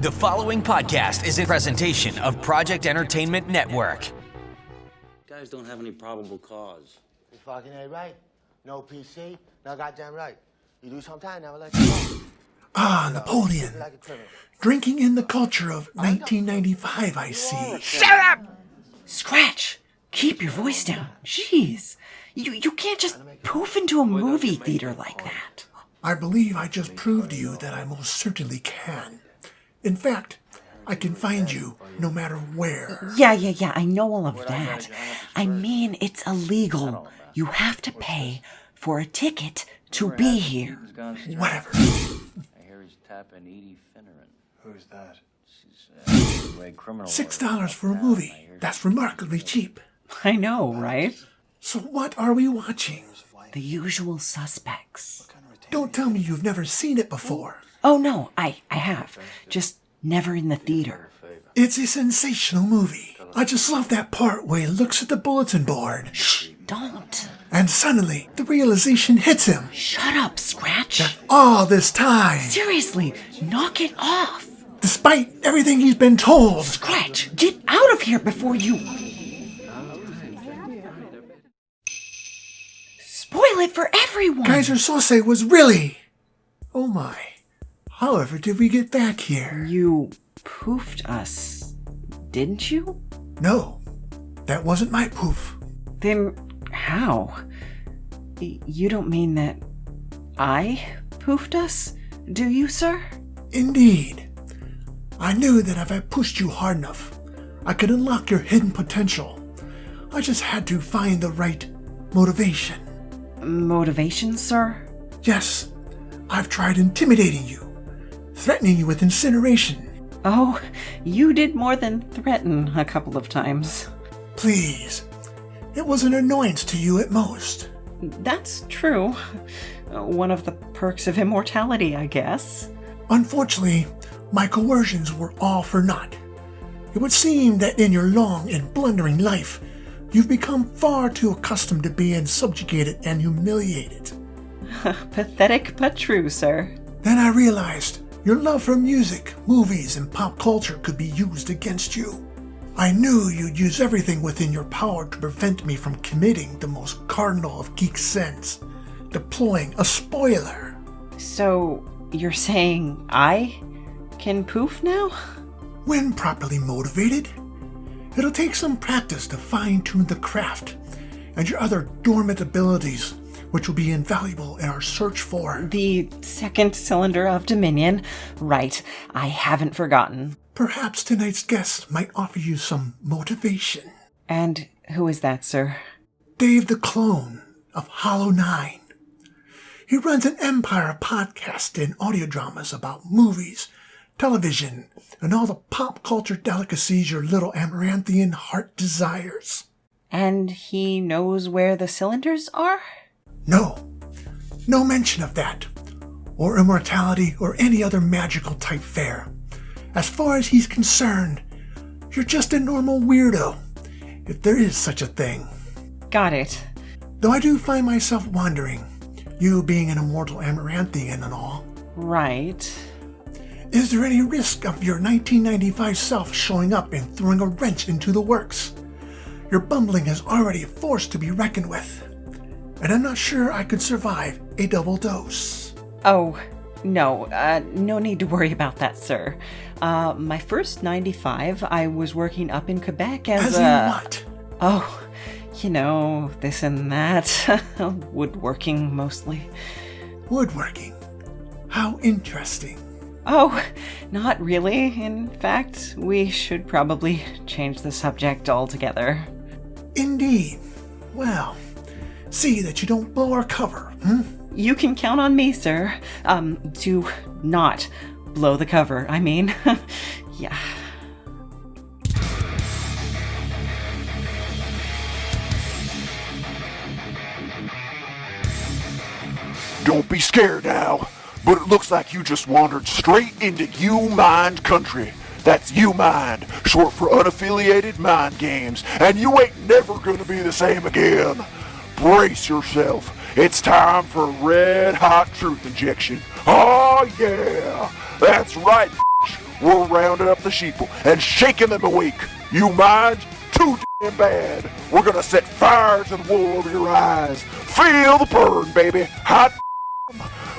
The following podcast is a presentation of Project Entertainment Network. Guys don't have any probable cause. You fucking ain't right. No PC, no goddamn right. You do sometime, never let you go. Napoleon. Drinking in the culture of 1995, I see. Shut up! Scratch! Keep your voice down. Jeez. You can't just poof into a movie theater like that. I believe I just proved to you that I most certainly can. In fact, I can find you no matter where. Yeah, I know all of that. I mean, it's illegal. You have to pay for a ticket to be here. Whatever. I hear he's tapping Edie Finneran. Who's that? She's a criminal. $6 for a movie. That's remarkably cheap. I know, right? So what are we watching? The Usual Suspects. Don't tell me you've never seen it before. Oh, no, I have. Just never in the theater. It's a sensational movie. I just love that part where he looks at the bulletin board. Shh, don't. And suddenly, the realization hits him. Shut up, Scratch. That all this time, Seriously, knock it off. despite everything he's been told, Scratch, get out of here before you... spoil it for everyone. Kaiser Sose was really... Oh my. However did we get back here? You poofed us, didn't you? No, that wasn't my poof. Then how? You don't mean that I poofed us, do you, sir? Indeed. I knew that if I pushed you hard enough, I could unlock your hidden potential. I just had to find the right motivation. Motivation, sir? Yes, I've tried intimidating you, threatening you with incineration. Oh, you did more than threaten a couple of times. Please, it was an annoyance to you at most. That's true. One of the perks of immortality, I guess. Unfortunately, my coercions were all for naught. It would seem that in your long and blundering life, you've become far too accustomed to being subjugated and humiliated. Pathetic but true, sir. Then I realized your love for music, movies, and pop culture could be used against you. I knew you'd use everything within your power to prevent me from committing the most cardinal of geek sins, deploying a spoiler. So, you're saying I can poof now? When properly motivated, it'll take some practice to fine-tune the craft and your other dormant abilities, which will be invaluable in our search for... The second cylinder of Dominion. Right, I haven't forgotten. Perhaps tonight's guest might offer you some motivation. And who is that, sir? Dave The Klone of Hollow9ine. He runs an empire of podcasts and audio dramas about movies, television, and all the pop culture delicacies your little Amaranthian heart desires. And he knows where the cylinders are? No mention of that, or immortality, or any other magical type fare. As far as he's concerned, you're just a normal weirdo, if there is such a thing. Got it. Though I do find myself wondering, you being an immortal Amaranthian and all, Right. is there any risk of your 1995 self showing up and throwing a wrench into the works? Your bumbling is already a force to be reckoned with, and I'm not sure I could survive a double dose. Oh, no. No need to worry about that, sir. My first 95, I was working up in Quebec as As in what? Oh, you know, this and that. Woodworking, mostly. Woodworking. How interesting. Oh, not really. In fact, we should probably change the subject altogether. Indeed. Well, see that you don't blow our cover, You can count on me, sir. To not blow the cover, I mean. Yeah. Don't be scared now, but it looks like you just wandered straight into U-Mind country. That's U-Mind, short for unaffiliated mind games, and you ain't never gonna be the same again. Brace yourself. It's time for a red-hot truth injection. Oh, yeah. That's right, We're rounding up the sheeple and shaking them awake. You mind? Too damn bad. We're gonna set fire to the wool over your eyes. Feel the burn, baby. Hot.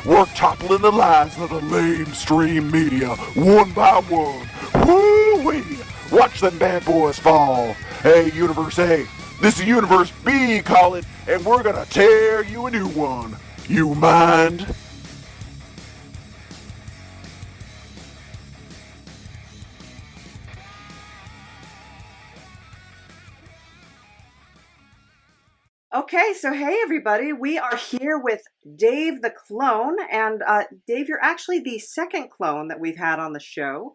We're toppling the lies of the lamestream media one by one. Woo-wee! Watch them bad boys fall. Hey, Universe A, this is Universe B calling, and we're gonna tear you a new one. You mind? Okay, so hey everybody, we are here with Dave the Klone, and Dave, you're actually the second clone that we've had on the show,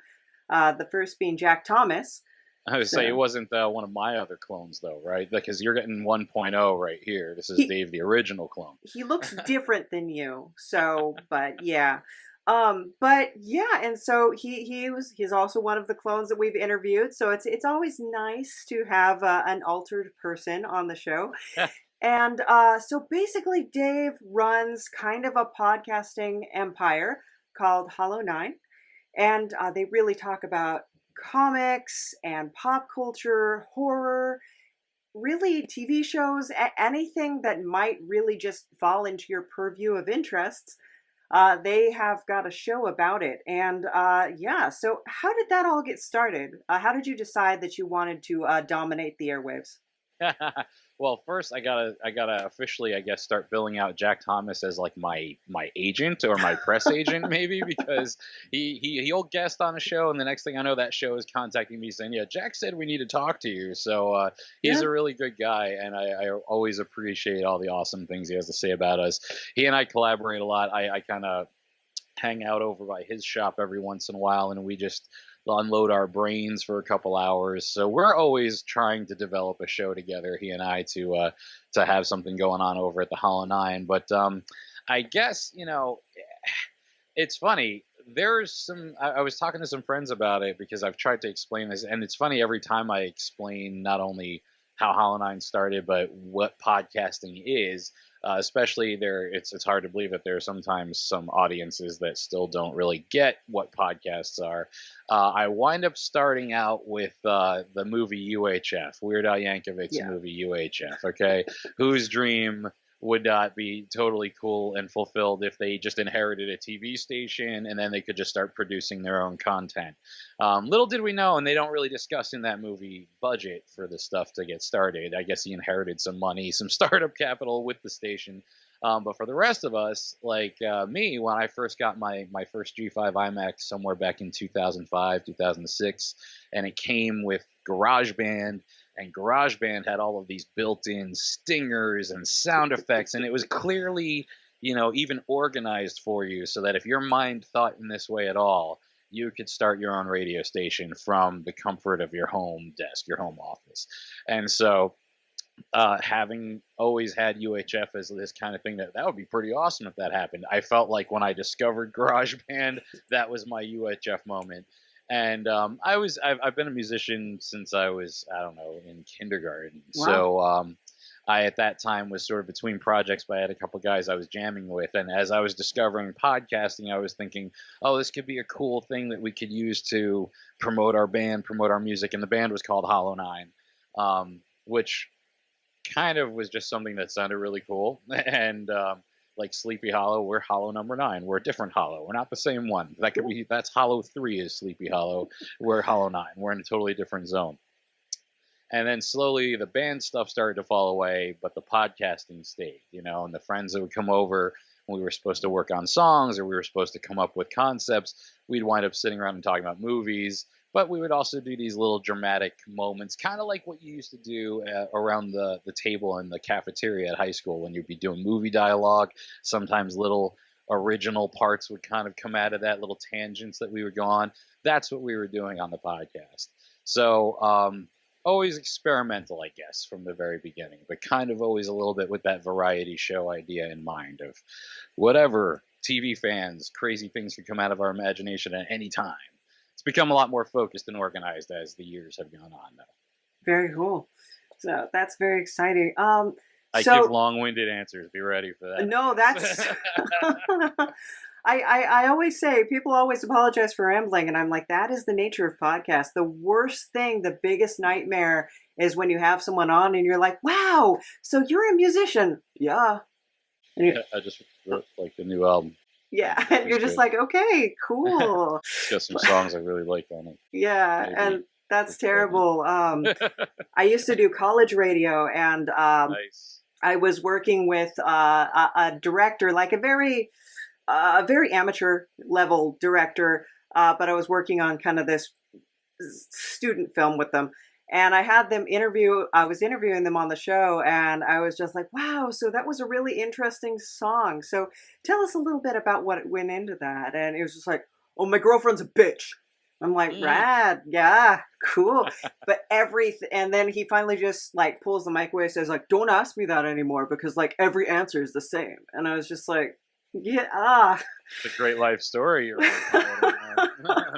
the first being Jack Thomas. I would say it wasn't one of my other clones, though, right? Because you're getting 1.0 right here. This is Dave, the original clone. He looks different than you, so, but yeah. And so he's also one of the clones that we've interviewed, so it's always nice to have an altered person on the show. And so basically Dave runs kind of a podcasting empire called Hollow9ine, and they really talk about comics and pop culture, horror, really TV shows, anything that might really just fall into your purview of interests. They have got a show about it. And so how did that all get started? How did you decide that you wanted to dominate the airwaves? Well, first I gotta officially, I guess, start billing out Jack Thomas as like my agent or my press agent, maybe, because he'll guest on a show, and the next thing I know, that show is contacting me saying, "Yeah, Jack said we need to talk to you." So he's a really good guy, and I always appreciate all the awesome things he has to say about us. He and I collaborate a lot. I kind of hang out over by his shop every once in a while, and we just unload our brains for a couple hours. So we're always trying to develop a show together, he and I, to have something going on over at the Hollow9ine. But I guess, it's funny. There's some, I was talking to some friends about it because I've tried to explain this, and it's funny every time I explain not only how Hollow9ine started, but what podcasting is. Especially it's hard to believe that there are sometimes some audiences that still don't really get what podcasts are. I wind up starting out with the movie UHF, Weird Al Yankovic's movie UHF, okay? Whose dream would not be totally cool and fulfilled if they just inherited a TV station and then they could just start producing their own content. Little did we know, and they don't really discuss in that movie, budget for the stuff to get started. I guess he inherited some money, some startup capital with the station. But for the rest of us, like me, when I first got my first G5 iMac somewhere back in 2005, 2006, and it came with GarageBand, and GarageBand had all of these built-in stingers and sound effects, and it was clearly, even organized for you so that if your mind thought in this way at all, you could start your own radio station from the comfort of your home desk, your home office. And so having always had UHF as this kind of thing, that would be pretty awesome if that happened. I felt like when I discovered GarageBand, that was my UHF moment. And I've been a musician since I was, I don't know, in kindergarten. Wow. So I, at that time, was sort of between projects, but I had a couple guys I was jamming with. And as I was discovering podcasting, I was thinking, oh, this could be a cool thing that we could use to promote our band, promote our music. And the band was called Hollow9ine, which kind of was just something that sounded really cool. And like Sleepy Hollow, we're Hollow number 9. We're a different Hollow. We're not the same one. That's Hollow 3 is Sleepy Hollow. We're Hollow9. We're in a totally different zone. And then slowly the band stuff started to fall away, but the podcasting stayed, and the friends that would come over when we were supposed to work on songs or we were supposed to come up with concepts, we'd wind up sitting around and talking about movies. But we would also do these little dramatic moments, kind of like what you used to do around the table in the cafeteria at high school when you'd be doing movie dialogue. Sometimes little original parts would kind of come out of that, little tangents that we would go on. That's what we were doing on the podcast. So always experimental, I guess, from the very beginning, but kind of always a little bit with that variety show idea in mind of whatever TV fans, crazy things could come out of our imagination at any time. It's become a lot more focused and organized as the years have gone on, though. Very cool. So that's very exciting. I give long-winded answers. Be ready for that. No, that's I always say, people always apologize for rambling, and I'm like, that is the nature of podcasts. The worst thing, the biggest nightmare is when you have someone on and you're like, wow, so you're a musician. Yeah. And Yeah, I just wrote like the new album. yeah, and you're just like, okay, cool. It's got some songs I really like on it. Yeah, Maybe and that's it's terrible. I used to do college radio, and Nice. I was working with a director, like a very amateur level director, but I was working on kind of this student film with them. And I had them I was interviewing them on the show, and I was just like, wow, so that was a really interesting song. So tell us a little bit about what went into that. And it was just like, oh, my girlfriend's a bitch. I'm like, rad, yeah, cool. But and then he finally just like pulls the mic away and says like, don't ask me that anymore because like every answer is the same. And I was just like, yeah, It's a great life story. You're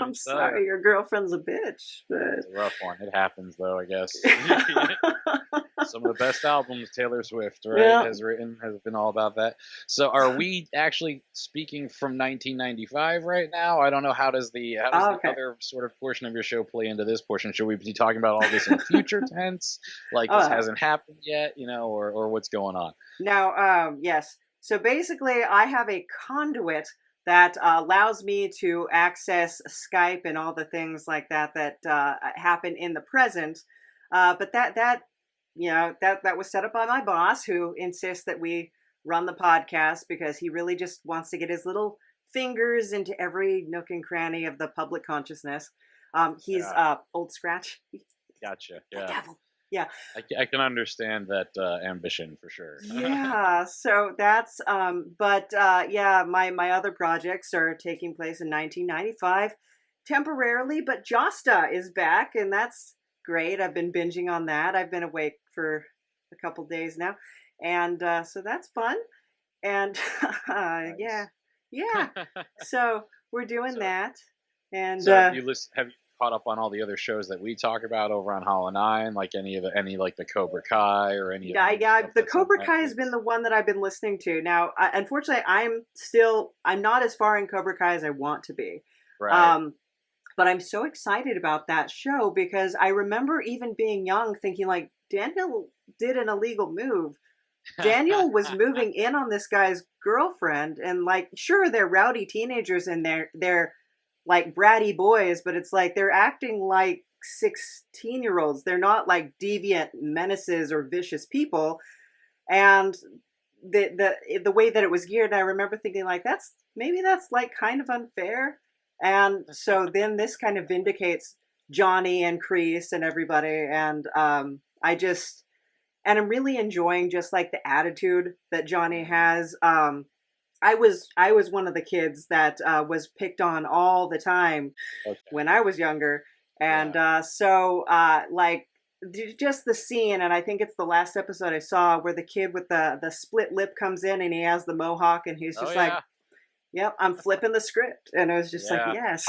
I'm sorry, your girlfriend's a bitch. But It's a rough one. It happens though, I guess. Some of the best albums Taylor Swift, right, Yeah. has been all about that. So are we actually speaking from 1995 right now? I don't know, how does the Okay. other sort of portion of your show play into this portion? Should we be talking about all this in future tense? Like this hasn't happened yet, or what's going on? Now, yes. So basically, I have a conduit that allows me to access Skype and all the things like that happen in the present. But that was set up by my boss, who insists that we run the podcast because he really just wants to get his little fingers into every nook and cranny of the public consciousness. He's Old Scratch. Gotcha. The Yeah. devil. Yeah. I can understand that ambition for sure. Yeah, so that's yeah, my other projects are taking place in 1995 temporarily, but Josta is back, and that's great. I've been binging on that. I've been awake for a couple days now, and so that's fun. And yeah, so we're doing So- that, and So have you caught up on all the other shows that we talk about over on Hollow9ine, like any like the Cobra Kai or any of yeah, the yeah. stuff The that's on Cobra Kai has Netflix? been the one that I've been listening to. Now, unfortunately, I'm not as far in Cobra Kai as I want to be. Right. But I'm so excited about that show because I remember even being young thinking like Daniel did an illegal move. Daniel was moving in on this guy's girlfriend, and like, sure, they're rowdy teenagers and they're like bratty boys, but it's like they're acting like 16-year-olds. They're not like deviant menaces or vicious people. And the way that it was geared, I remember thinking like that's like kind of unfair. And so then this kind of vindicates Johnny and Kreese and everybody, and I'm really enjoying just like the attitude that Johnny has. I was one of the kids that was picked on all the time when I was younger, and like just the scene, and I think it's the last episode I saw where the kid with the split lip comes in and he has the mohawk and he's just like, "Yep, I'm flipping the script," and it was just like, yes.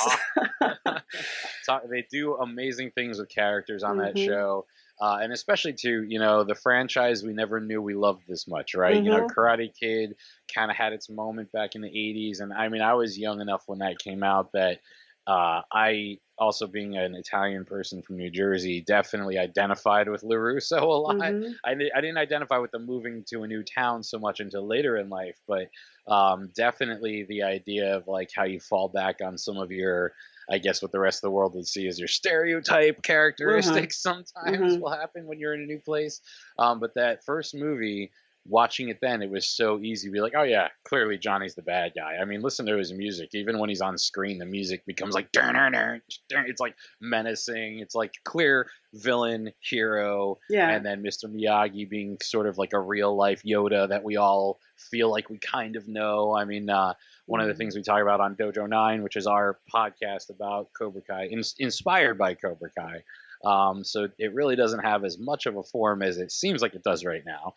They do amazing things with characters on that Mhm. show. And especially to, the franchise we never knew we loved this much, right? Mhm. Karate Kid kind of had its moment back in the 80s. And I mean, I was young enough when that came out that I, also being an Italian person from New Jersey, definitely identified with LaRusso a lot. Mhm. I didn't identify with them moving to a new town so much until later in life, but definitely the idea of like how you fall back on some of your, I guess what the rest of the world would see as your stereotype characteristics sometimes will happen when you're in a new place. But that first movie, watching it then, it was so easy to be like, oh yeah, clearly Johnny's the bad guy. I mean, listen to his music. Even when he's on screen, the music becomes like, it's like menacing. It's like clear villain, hero, Yeah. and then Mr. Miyagi being sort of like a real life Yoda that we all feel like we kind of know. I mean, one of the things we talk about on Dojo 9, which is our podcast about Cobra Kai, inspired by Cobra Kai. So it really doesn't have as much of a form as it seems like it does right now.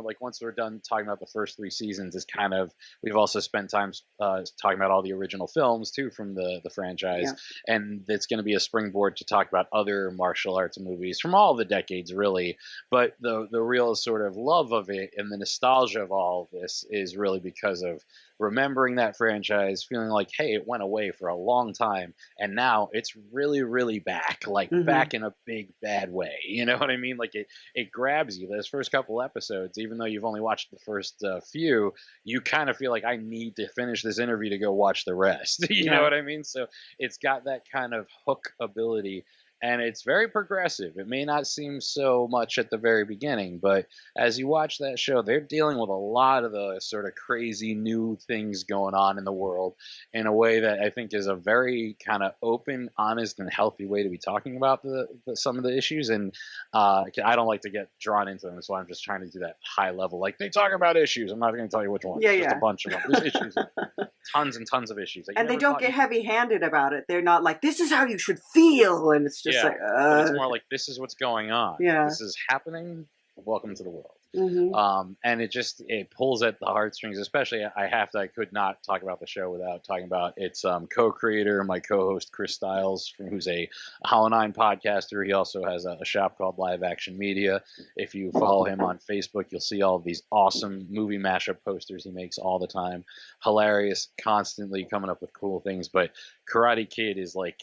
Like once we're done talking about the first 3 seasons, it's kind of, we've also spent time talking about all the original films too from the franchise, and it's going to be a springboard to talk about other martial arts movies from all the decades, really. But the real sort of love of it and the nostalgia of all of this is really because of remembering that franchise, feeling like, hey, it went away for a long time, and now it's really, really back, like back in a big bad way. You know what I mean? Like it grabs you. Those first couple episodes, even though you've only watched the first few, you kind of feel like I need to finish this interview to go watch the rest. You know what I mean? So it's got that kind of hook ability. And it's very progressive. It may not seem so much at the very beginning, but as you watch that show, they're dealing with a lot of the sort of crazy new things going on in the world in a way that I think is a very kind of open, honest, and healthy way to be talking about some of the issues. And I don't like to get drawn into them, so I'm just trying to do that high level. Like, they talk about issues. I'm not going to tell you which ones. Just a bunch of them. There's issues. Tons and tons of issues. Like, and they don't get heavy-handed about it. They're not like, this is how you should feel, and it's just like, but it's more like, this is what's going on. Yeah. This is happening. Welcome to the world. Mm-hmm. And it pulls at the heartstrings. Especially, I could not talk about the show without talking about its co-creator, my co-host Chris Stiles, who's a Hollow9ine podcaster. He also has a shop called Live Action Media. If you follow him on Facebook, you'll see all of these awesome movie mashup posters he makes all the time. Hilarious, constantly coming up with cool things. But Karate Kid is like,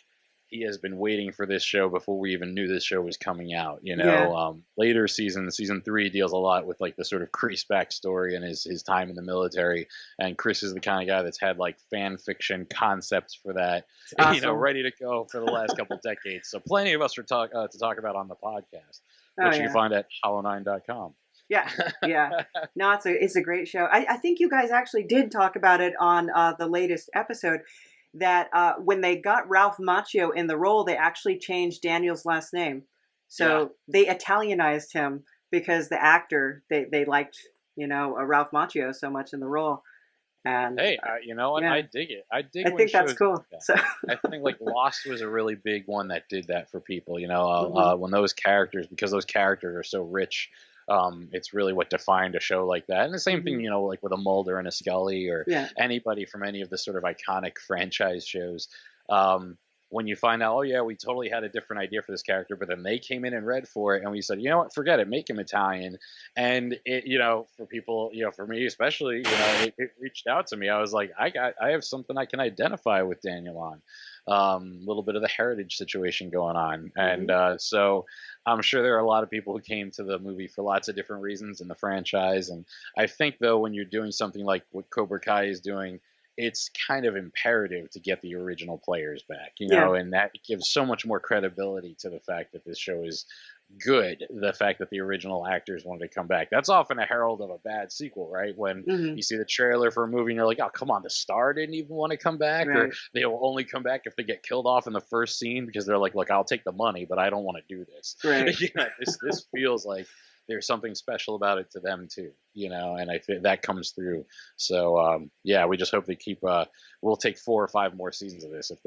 he has been waiting for this show before we even knew this show was coming out. You know, later season 3 deals a lot with like the sort of Chris backstory and his time in the military. And Chris is the kind of guy that's had like fan fiction concepts for that, you know, ready to go for the last couple decades. So plenty of us to talk about on the podcast, which you can find at hollow9ine.com. Yeah. No, it's a great show. I think you guys actually did talk about it on the latest episode. That when they got Ralph Macchio in the role, they actually changed Daniel's last name. So they Italianized him because the actor, they liked, Ralph Macchio so much in the role. And hey, you know what? I dig it. I think that's cool. So. I think like Lost was a really big one that did that for people. You know, when those characters, because those characters are so rich. It's really what defined a show like that. And the same thing, like with a Mulder and a Scully or anybody from any of the sort of iconic franchise shows. When you find out, oh yeah, we totally had a different idea for this character, but then they came in and read for it and we said, you know what, forget it, make him Italian. And it, for people, for me especially, it reached out to me. I was like, I have something I can identify with Daniel on. A little bit of the heritage situation going on. And so I'm sure there are a lot of people who came to the movie for lots of different reasons in the franchise. And I think, though, when you're doing something like what Cobra Kai is doing, it's kind of imperative to get the original players back, and that gives so much more credibility to the fact that this show is good. The fact that the original actors wanted to come back. That's often a herald of a bad sequel, right? When you see the trailer for a movie and you're like, oh, come on, the star didn't even want to come back, or they will only come back if they get killed off in the first scene because they're like, look, I'll take the money, but I don't want to do this. Right. This feels like there's something special about it to them too, and I think that comes through. So we just hope they keep. We'll take 4 or 5 more seasons of this if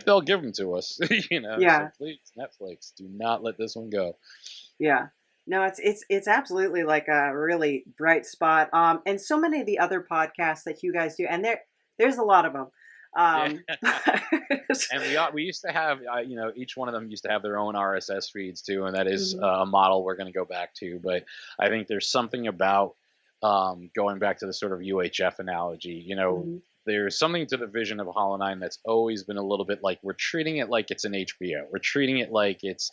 they'll give them to us. So please, Netflix, do not let this one go. Yeah. No, it's absolutely like a really bright spot. And so many of the other podcasts that you guys do, and there's a lot of them. And we used to have, each one of them used to have their own RSS feeds too, and that is a model we're going to go back to. But I think there's something about going back to the sort of UHF analogy. There's something to the vision of Hollow9ine that's always been a little bit like we're treating it like it's an HBO. We're treating it like it's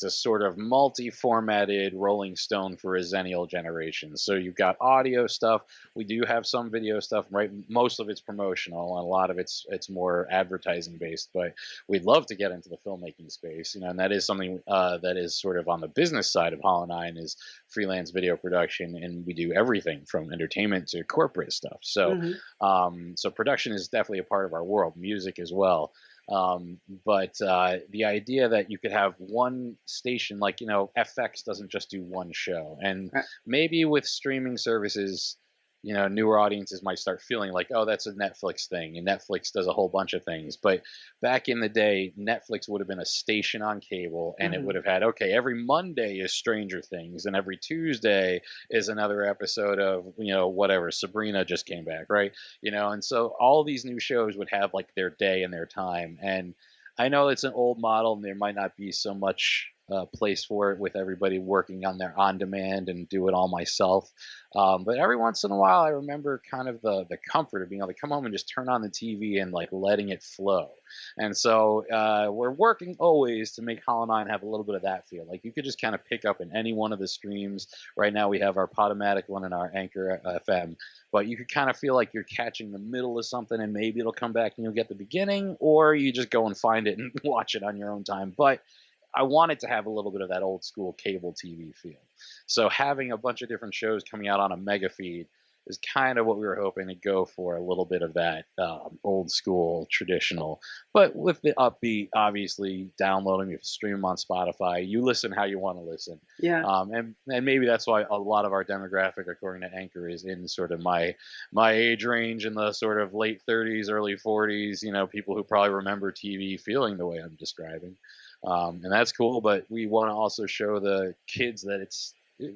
a sort of multi-formatted Rolling Stone for a Zennial generation. So you've got audio stuff. We do have some video stuff, right? Most of it's promotional, and a lot of it's more advertising based. But we'd love to get into the filmmaking space, and that is something that is sort of on the business side of Hollow9ine is freelance video production, and we do everything from entertainment to corporate stuff. So, so production is definitely a part of our world. Music as well. But the idea that you could have one station, like, FX doesn't just do one show, and maybe with streaming services, newer audiences might start feeling like, oh, that's a Netflix thing, and Netflix does a whole bunch of things. But back in the day, Netflix would have been a station on cable, and it would have had, okay, every Monday is Stranger Things, and every Tuesday is another episode of, whatever, Sabrina just came back, right? And so all these new shows would have like their day and their time. And I know it's an old model, and there might not be so much place for it with everybody working on their on demand and do it all myself. But every once in a while, I remember kind of the comfort of being able to come home and just turn on the TV and like letting it flow. And so we're working always to make Hollow9ine have a little bit of that feel. Like you could just kind of pick up in any one of the streams. Right now we have our Podomatic one and our Anchor FM, but you could kind of feel like you're catching the middle of something and maybe it'll come back and you'll get the beginning, or you just go and find it and watch it on your own time. But I wanted to have a little bit of that old school cable TV feel. So having a bunch of different shows coming out on a mega feed is kind of what we were hoping to go for, a little bit of that old school traditional, but with the upbeat, obviously downloading, you stream them on Spotify, you listen how you want to listen. Yeah. And maybe that's why a lot of our demographic, according to Anchor, is in sort of my age range, in the sort of late 30s, early 40s, you know, people who probably remember TV feeling the way I'm describing. And that's cool, but we want to also show the kids that it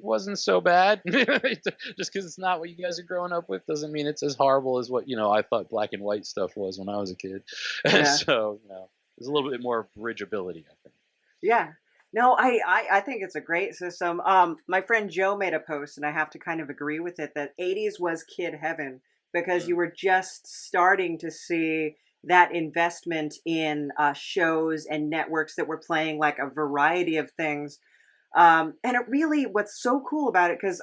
wasn't so bad. Just because it's not what you guys are growing up with doesn't mean it's as horrible as what, you know, I thought black and white stuff was when I was a kid. Yeah. So, you know, there's a little bit more bridgeability, I think. Yeah. No, I think it's a great system. My friend Joe made a post, and I have to kind of agree with it, that 80s was kid heaven, because you were just starting to see that investment in shows and networks that were playing like a variety of things. And it really, what's so cool about it, because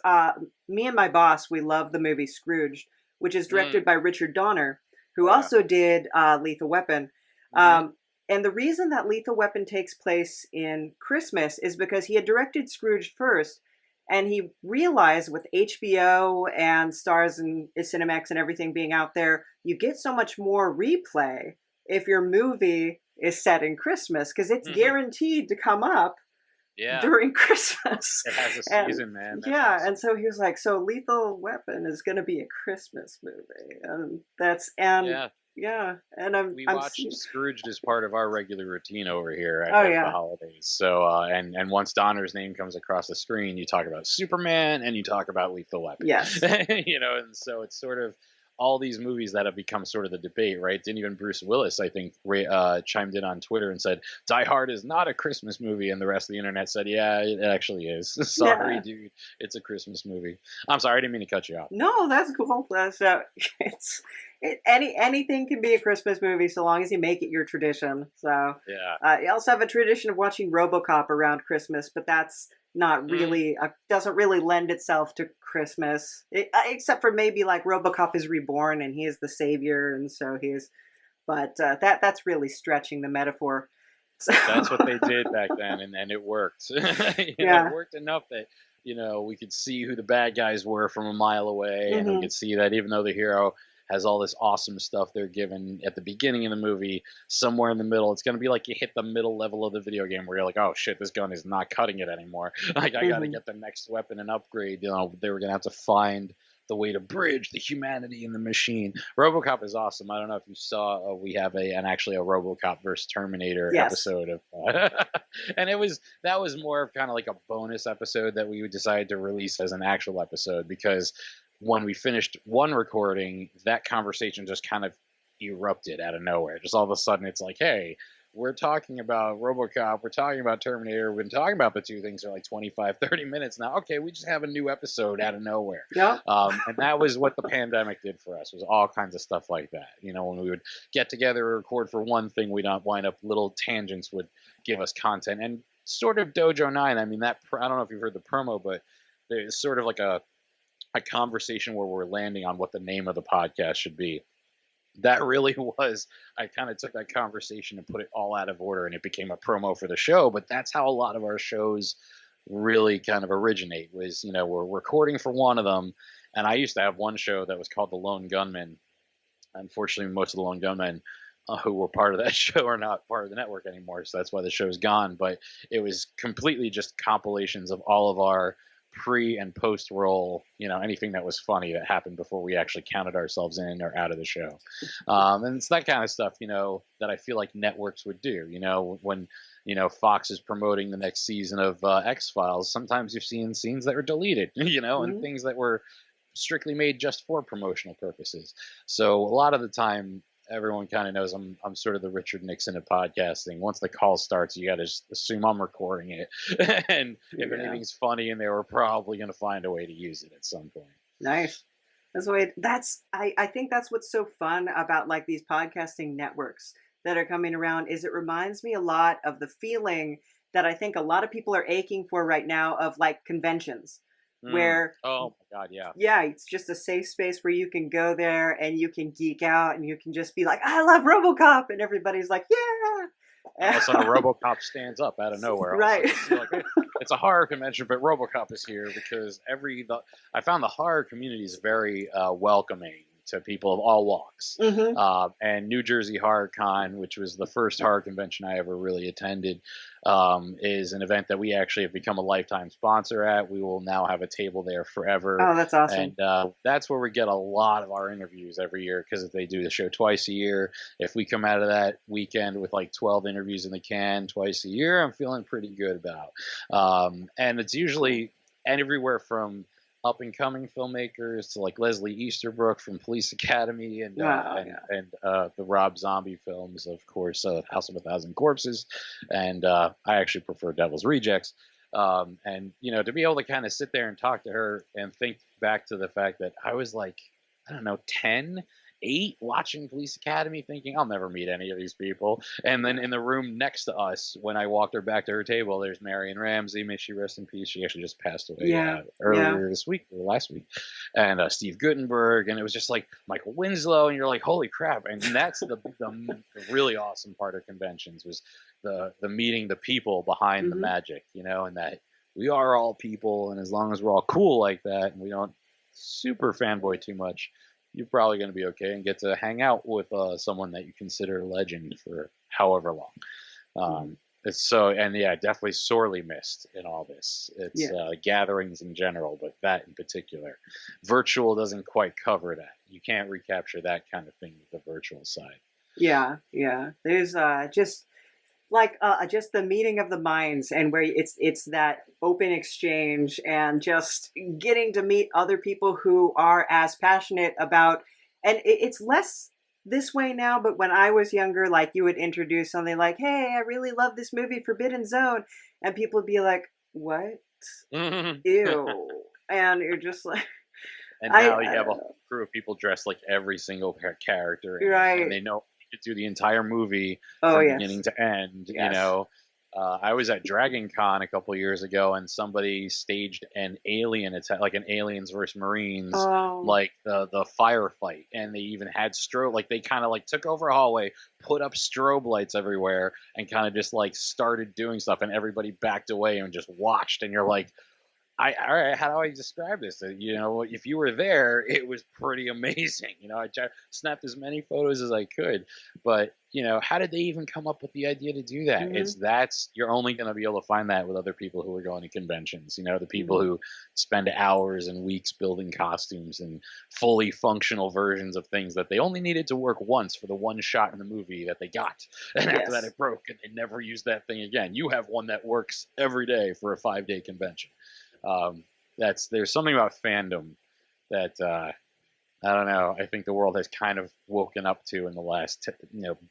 me and my boss, we love the movie Scrooged, which is directed by Richard Donner, who also did Lethal Weapon. And the reason that Lethal Weapon takes place in Christmas is because he had directed Scrooged first, and he realized with HBO and Stars and Cinemax and everything being out there, you get so much more replay if your movie is set in Christmas, because it's guaranteed to come up during Christmas. It has a season, man. That's awesome. And so he was like, so Lethal Weapon is going to be a Christmas movie. And and we watch Scrooged as part of our regular routine over here at the holidays. So and once Donner's name comes across the screen, you talk about Superman and you talk about Lethal Weapon. Yes. You know, and so it's sort of all these movies that have become sort of the debate, right? Didn't even Bruce Willis, I think, chimed in on Twitter and said, Die Hard is not a Christmas movie. And the rest of the internet said, yeah, it actually is. Sorry, dude. It's a Christmas movie. I'm sorry. I didn't mean to cut you off. No, that's cool. Anything can be a Christmas movie so long as you make it your tradition. So you also have a tradition of watching RoboCop around Christmas, but that's not really doesn't really lend itself to Christmas, except for maybe like RoboCop is reborn and he is the savior, and so he is. But that's really stretching the metaphor. So. That's what they did back then, and it worked. It worked enough that we could see who the bad guys were from a mile away, and we could see that even though the hero has all this awesome stuff they're given at the beginning of the movie, somewhere in the middle, it's going to be like you hit the middle level of the video game where you're like, oh shit, this gun is not cutting it anymore. Like, I got to get the next weapon and upgrade. They were going to have to find the way to bridge the humanity in the machine. RoboCop is awesome. I don't know if you saw, we have actually a RoboCop versus Terminator episode of, and that was more of kind of like a bonus episode that we decided to release as an actual episode, because when we finished one recording, that conversation just kind of erupted out of nowhere. Just all of a sudden, it's like, hey, we're talking about RoboCop, we're talking about Terminator, we've been talking about the two things for like 25, 30 minutes now. Okay, we just have a new episode out of nowhere. Yeah. And that was what the pandemic did for us, was all kinds of stuff like that. When we would get together and record for one thing, we'd wind up little tangents would give us content. And sort of Dojo 9, I mean, I don't know if you've heard the promo, but there's sort of like a conversation where we're landing on what the name of the podcast should be. That really was, I kind of took that conversation and put it all out of order, and it became a promo for the show. But that's how a lot of our shows really kind of originate, was, we're recording for one of them. And I used to have one show that was called The Lone Gunman. Unfortunately, most of the Lone Gunmen who were part of that show are not part of the network anymore. So that's why the show's gone. But it was completely just compilations of all of our pre and post roll, anything that was funny that happened before we actually counted ourselves in or out of the show. And it's that kind of stuff, that I feel like networks would do. When, Fox is promoting the next season of X-Files, sometimes you're seeing scenes that are deleted, and things that were strictly made just for promotional purposes. So a lot of the time, everyone kind of knows I'm sort of the Richard Nixon of podcasting. Once the call starts, you got to just assume I'm recording it, and if anything's funny in there, we're probably going to find a way to use it at some point. Nice. I think that's what's so fun about like these podcasting networks that are coming around is it reminds me a lot of the feeling that I think a lot of people are aching for right now of like conventions where oh my god, yeah, it's just a safe space where you can go there and you can geek out and you can just be like, I love RoboCop, and everybody's like, yeah. All of a sudden, a RoboCop stands up out of nowhere. Right. Like, hey, it's a horror convention, but RoboCop is here because I found the horror community is very welcoming to people of all walks. And New Jersey Horror Con, which was the first horror convention I ever really attended, is an event that we actually have become a lifetime sponsor at. We will now have a table there forever. Oh, that's awesome. And that's where we get a lot of our interviews every year because they do the show twice a year. If we come out of that weekend with like 12 interviews in the can twice a year, I'm feeling pretty good about. And it's usually everywhere from up and coming filmmakers to like Leslie Easterbrook from Police Academy and the Rob Zombie films, of course, House of a Thousand Corpses, and I actually prefer Devil's Rejects. And to be able to kind of sit there and talk to her and think back to the fact that I was like, I don't know, 10, 8 watching Police Academy thinking I'll never meet any of these people, and then in the room next to us when I walked her back to her table, there's Marion Ramsey, may she rest in peace. She actually just passed away earlier this week or last week, and Steve Guttenberg, and it was just like Michael Winslow, and you're like, holy crap. And that's the really awesome part of conventions was the meeting the people behind the magic, and that we are all people, and as long as we're all cool like that and we don't super fanboy too much, you're probably going to be okay and get to hang out with someone that you consider a legend for however long. It's so, and definitely sorely missed in all this. It's gatherings in general, but that in particular. Virtual doesn't quite cover that. You can't recapture that kind of thing with the virtual side. Yeah. There's just the meeting of the minds, and where it's that open exchange and just getting to meet other people who are as passionate about, and it's less this way now, but when I was younger, like you would introduce something like, hey, I really love this movie Forbidden Zone, and people would be like, what? Ew. And you're just like, and now you have a whole crew of people dressed like every single character, and they know to do the entire movie from beginning to end. I was at Dragon Con a couple years ago, and somebody staged an alien attack, like an Aliens versus Marines, like the firefight, and they even had strobe. Like they kind of like took over a hallway, put up strobe lights everywhere, and kind of just like started doing stuff, and everybody backed away and just watched. And you're like, all right, how do I describe this? If you were there, it was pretty amazing. I snapped as many photos as I could, but how did they even come up with the idea to do that? You're only going to be able to find that with other people who are going to conventions. The people who spend hours and weeks building costumes and fully functional versions of things that they only needed to work once for the one shot in the movie that they got, and after that it broke and they never used that thing again. You have one that works every day for a 5-day convention. There's something about fandom that I don't know. I think the world has kind of woken up to in the last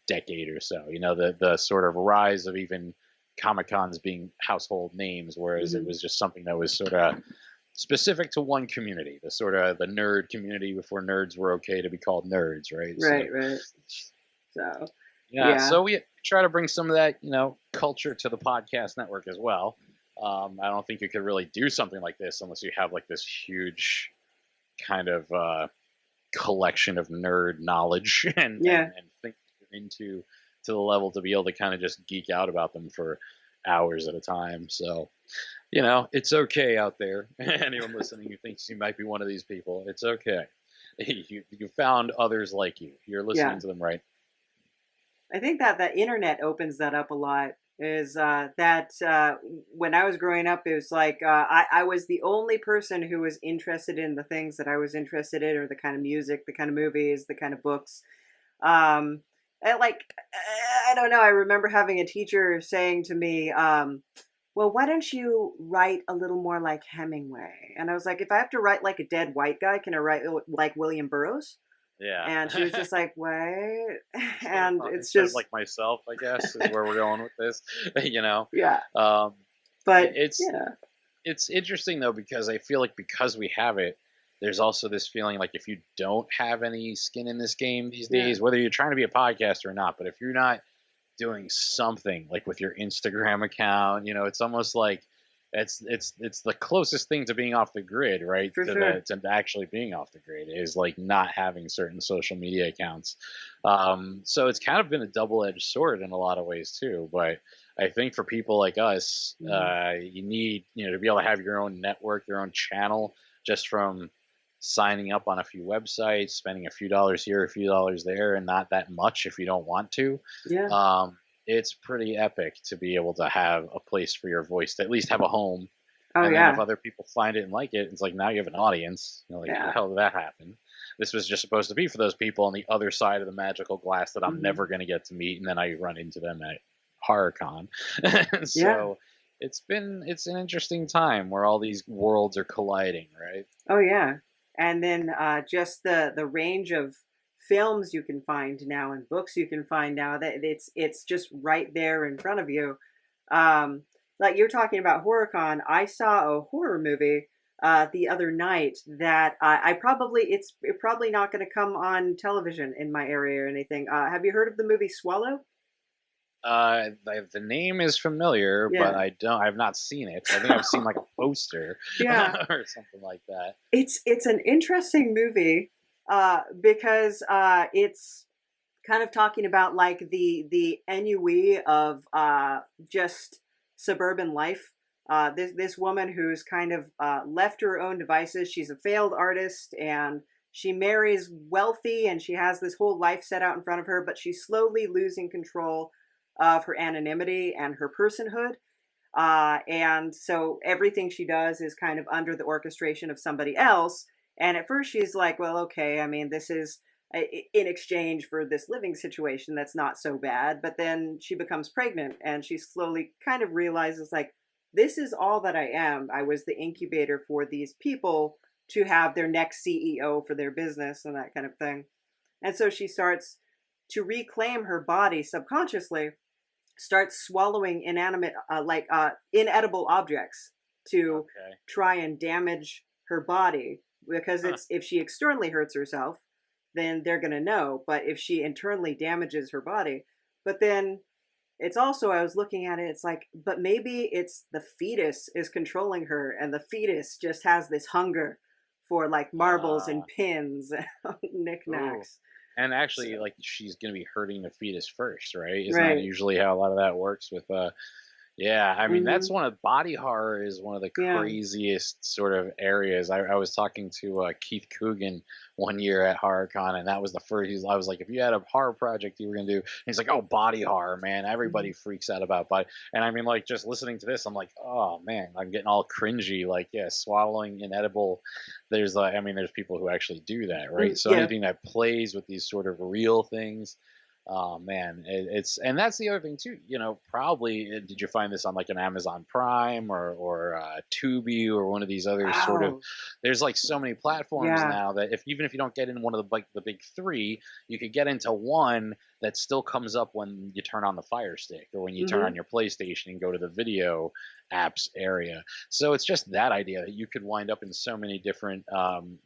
decade or so. The sort of rise of even Comic-Cons being household names, whereas it was just something that was sort of specific to one community, the sort of the nerd community before nerds were okay to be called nerds, right? Right. So we try to bring some of that culture to the podcast network as well. I don't think you could really do something like this unless you have like this huge kind of collection of nerd knowledge and think into the level to be able to kind of just geek out about them for hours at a time. So, it's okay out there. Anyone listening who thinks you might be one of these people, it's okay. You found others like you. You're listening to them, right? I think that the internet opens that up a lot. Is that when I was growing up, it was like I was the only person who was interested in the things that I was interested in, or the kind of music, the kind of movies, the kind of books. I don't know. I remember having a teacher saying to me, well, why don't you write a little more like Hemingway? And I was like, if I have to write like a dead white guy, can I write like William Burroughs? Yeah. And she was just like, what? And it's Instead of just, like myself, I guess, is where we're going with this. You know, yeah. um, But it's yeah, it's interesting though, because I feel like because we have it, there's also this feeling like if you don't have any skin in this game these Yeah. days, whether you're trying to be a podcaster or not, but if you're not doing something like with your Instagram account, you know, it's almost like it's the closest thing to being off the grid, right? For to sure. to actually being off the grid is like not having certain social media accounts. So it's kind of been a double-edged sword in a lot of ways too. But I think for people like us, you need, you know, to be able to have your own network, your own channel, just from signing up on a few websites, spending a few dollars here, a few dollars there, and not that much if you don't want to. yeah. It's pretty epic to be able to have a place for your voice, to at least have a home. Oh, And then yeah. if other people find it and like it, it's like now you have an audience. You know, like, how the hell did that happen? This was just supposed to be for those people on the other side of the magical glass that I'm never going to get to meet, and then I run into them at HorrorCon. So it's an interesting time where all these worlds are colliding, right? Oh, yeah. And then just the range of films you can find now and books you can find now, that it's just right there in front of you. Like you're talking about HorrorCon, I saw a horror movie the other night that it's probably not going to come on television in my area or anything. Have you heard of the movie Swallow? The name is familiar, but I've not seen it. I think I've seen like a poster or something like that. It's an interesting movie because it's kind of talking about like the ennui of just suburban life. This woman who's kind of left to her own devices. She's a failed artist and she marries wealthy and she has this whole life set out in front of her, but she's slowly losing control of her anonymity and her personhood. And so everything she does is kind of under the orchestration of somebody else. And at first she's like, well, okay, I mean, this is in exchange for this living situation that's not so bad. But then she becomes pregnant and she slowly kind of realizes like, this is all that I am. I was the incubator for these people to have their next CEO for their business and that kind of thing. And so she starts to reclaim her body subconsciously, starts swallowing inedible objects to try and damage her body, because it's if she externally hurts herself, then they're going to know. But if she internally damages her body, but then it's also, I was looking at it, it's like, but maybe it's the fetus is controlling her and the fetus just has this hunger for like marbles and pins and knickknacks. And actually, like, she's going to be hurting the fetus first, right? Isn't that usually how a lot of that works with, yeah, I mean, that's one of, body horror is one of the craziest sort of areas. I was talking to Keith Coogan one year at HorrorCon, and that was the first, I was like, if you had a horror project you were going to do, and he's like, oh, body horror, man. Everybody freaks out about body. And I mean, like, just listening to this, I'm like, oh, man, I'm getting all cringy. Like, yeah, swallowing inedible. There's, I mean, there's people who actually do that, right? So anything that plays with these sort of real things. Oh man, it's, and that's the other thing too. You know, probably did you find this on like an Amazon Prime or Tubi or one of these other sort of? There's like so many platforms now that even if you don't get in one of the big three, you could get into one that still comes up when you turn on the Fire Stick or when you turn on your PlayStation and go to the video apps area. So it's just that idea that you could wind up in so many different,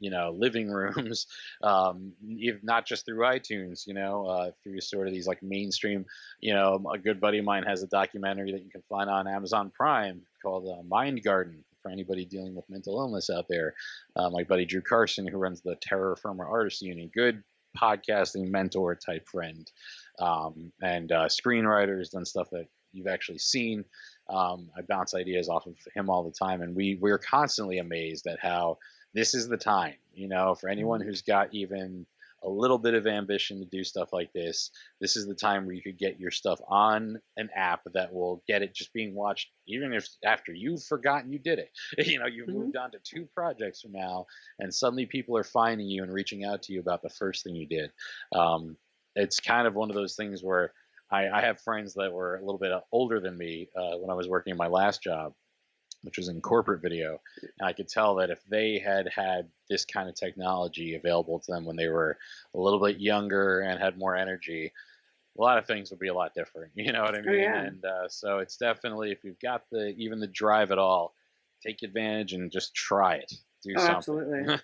you know, living rooms, if not just through iTunes, you know, through sort of these like mainstream, you know, a good buddy of mine has a documentary that you can find on Amazon Prime called Mind Garden for anybody dealing with mental illness out there. My buddy Drew Carson, who runs the Terror Firmer Artist Union, good podcasting mentor type friend, and screenwriters, done stuff that you've actually seen. I bounce ideas off of him all the time, and we're constantly amazed at how this is the time, you know, for anyone who's got even a little bit of ambition to do stuff like this. This is the time where you could get your stuff on an app that will get it just being watched, even if after you've forgotten you did it. You know, you've moved on to 2 projects from now, and suddenly people are finding you and reaching out to you about the first thing you did. It's kind of one of those things where I have friends that were a little bit older than me when I was working in my last job. which was in corporate video. And I could tell that if they had had this kind of technology available to them when they were a little bit younger and had more energy, a lot of things would be a lot different. You know what I mean? yeah. And so it's definitely, if you've got even the drive at all, take advantage and just try it. Do Oh, something. absolutely.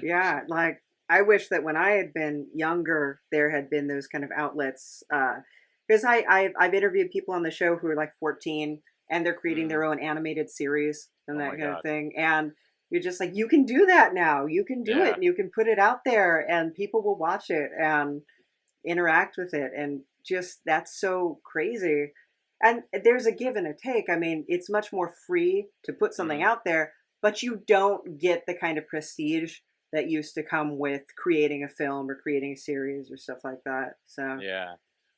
Yeah, like I wish that when I had been younger, there had been those kind of outlets. Because I've interviewed people on the show who are like 14 and they're creating their own animated series and Oh that my kind of God. thing. And you're just like, you can do that now. You can do Yeah. it and you can put it out there and people will watch it and interact with it. And just that's so crazy. And there's a give and a take. I mean, it's much more free to put something out there, but you don't get the kind of prestige that used to come with creating a film or creating a series or stuff like that. So Yeah.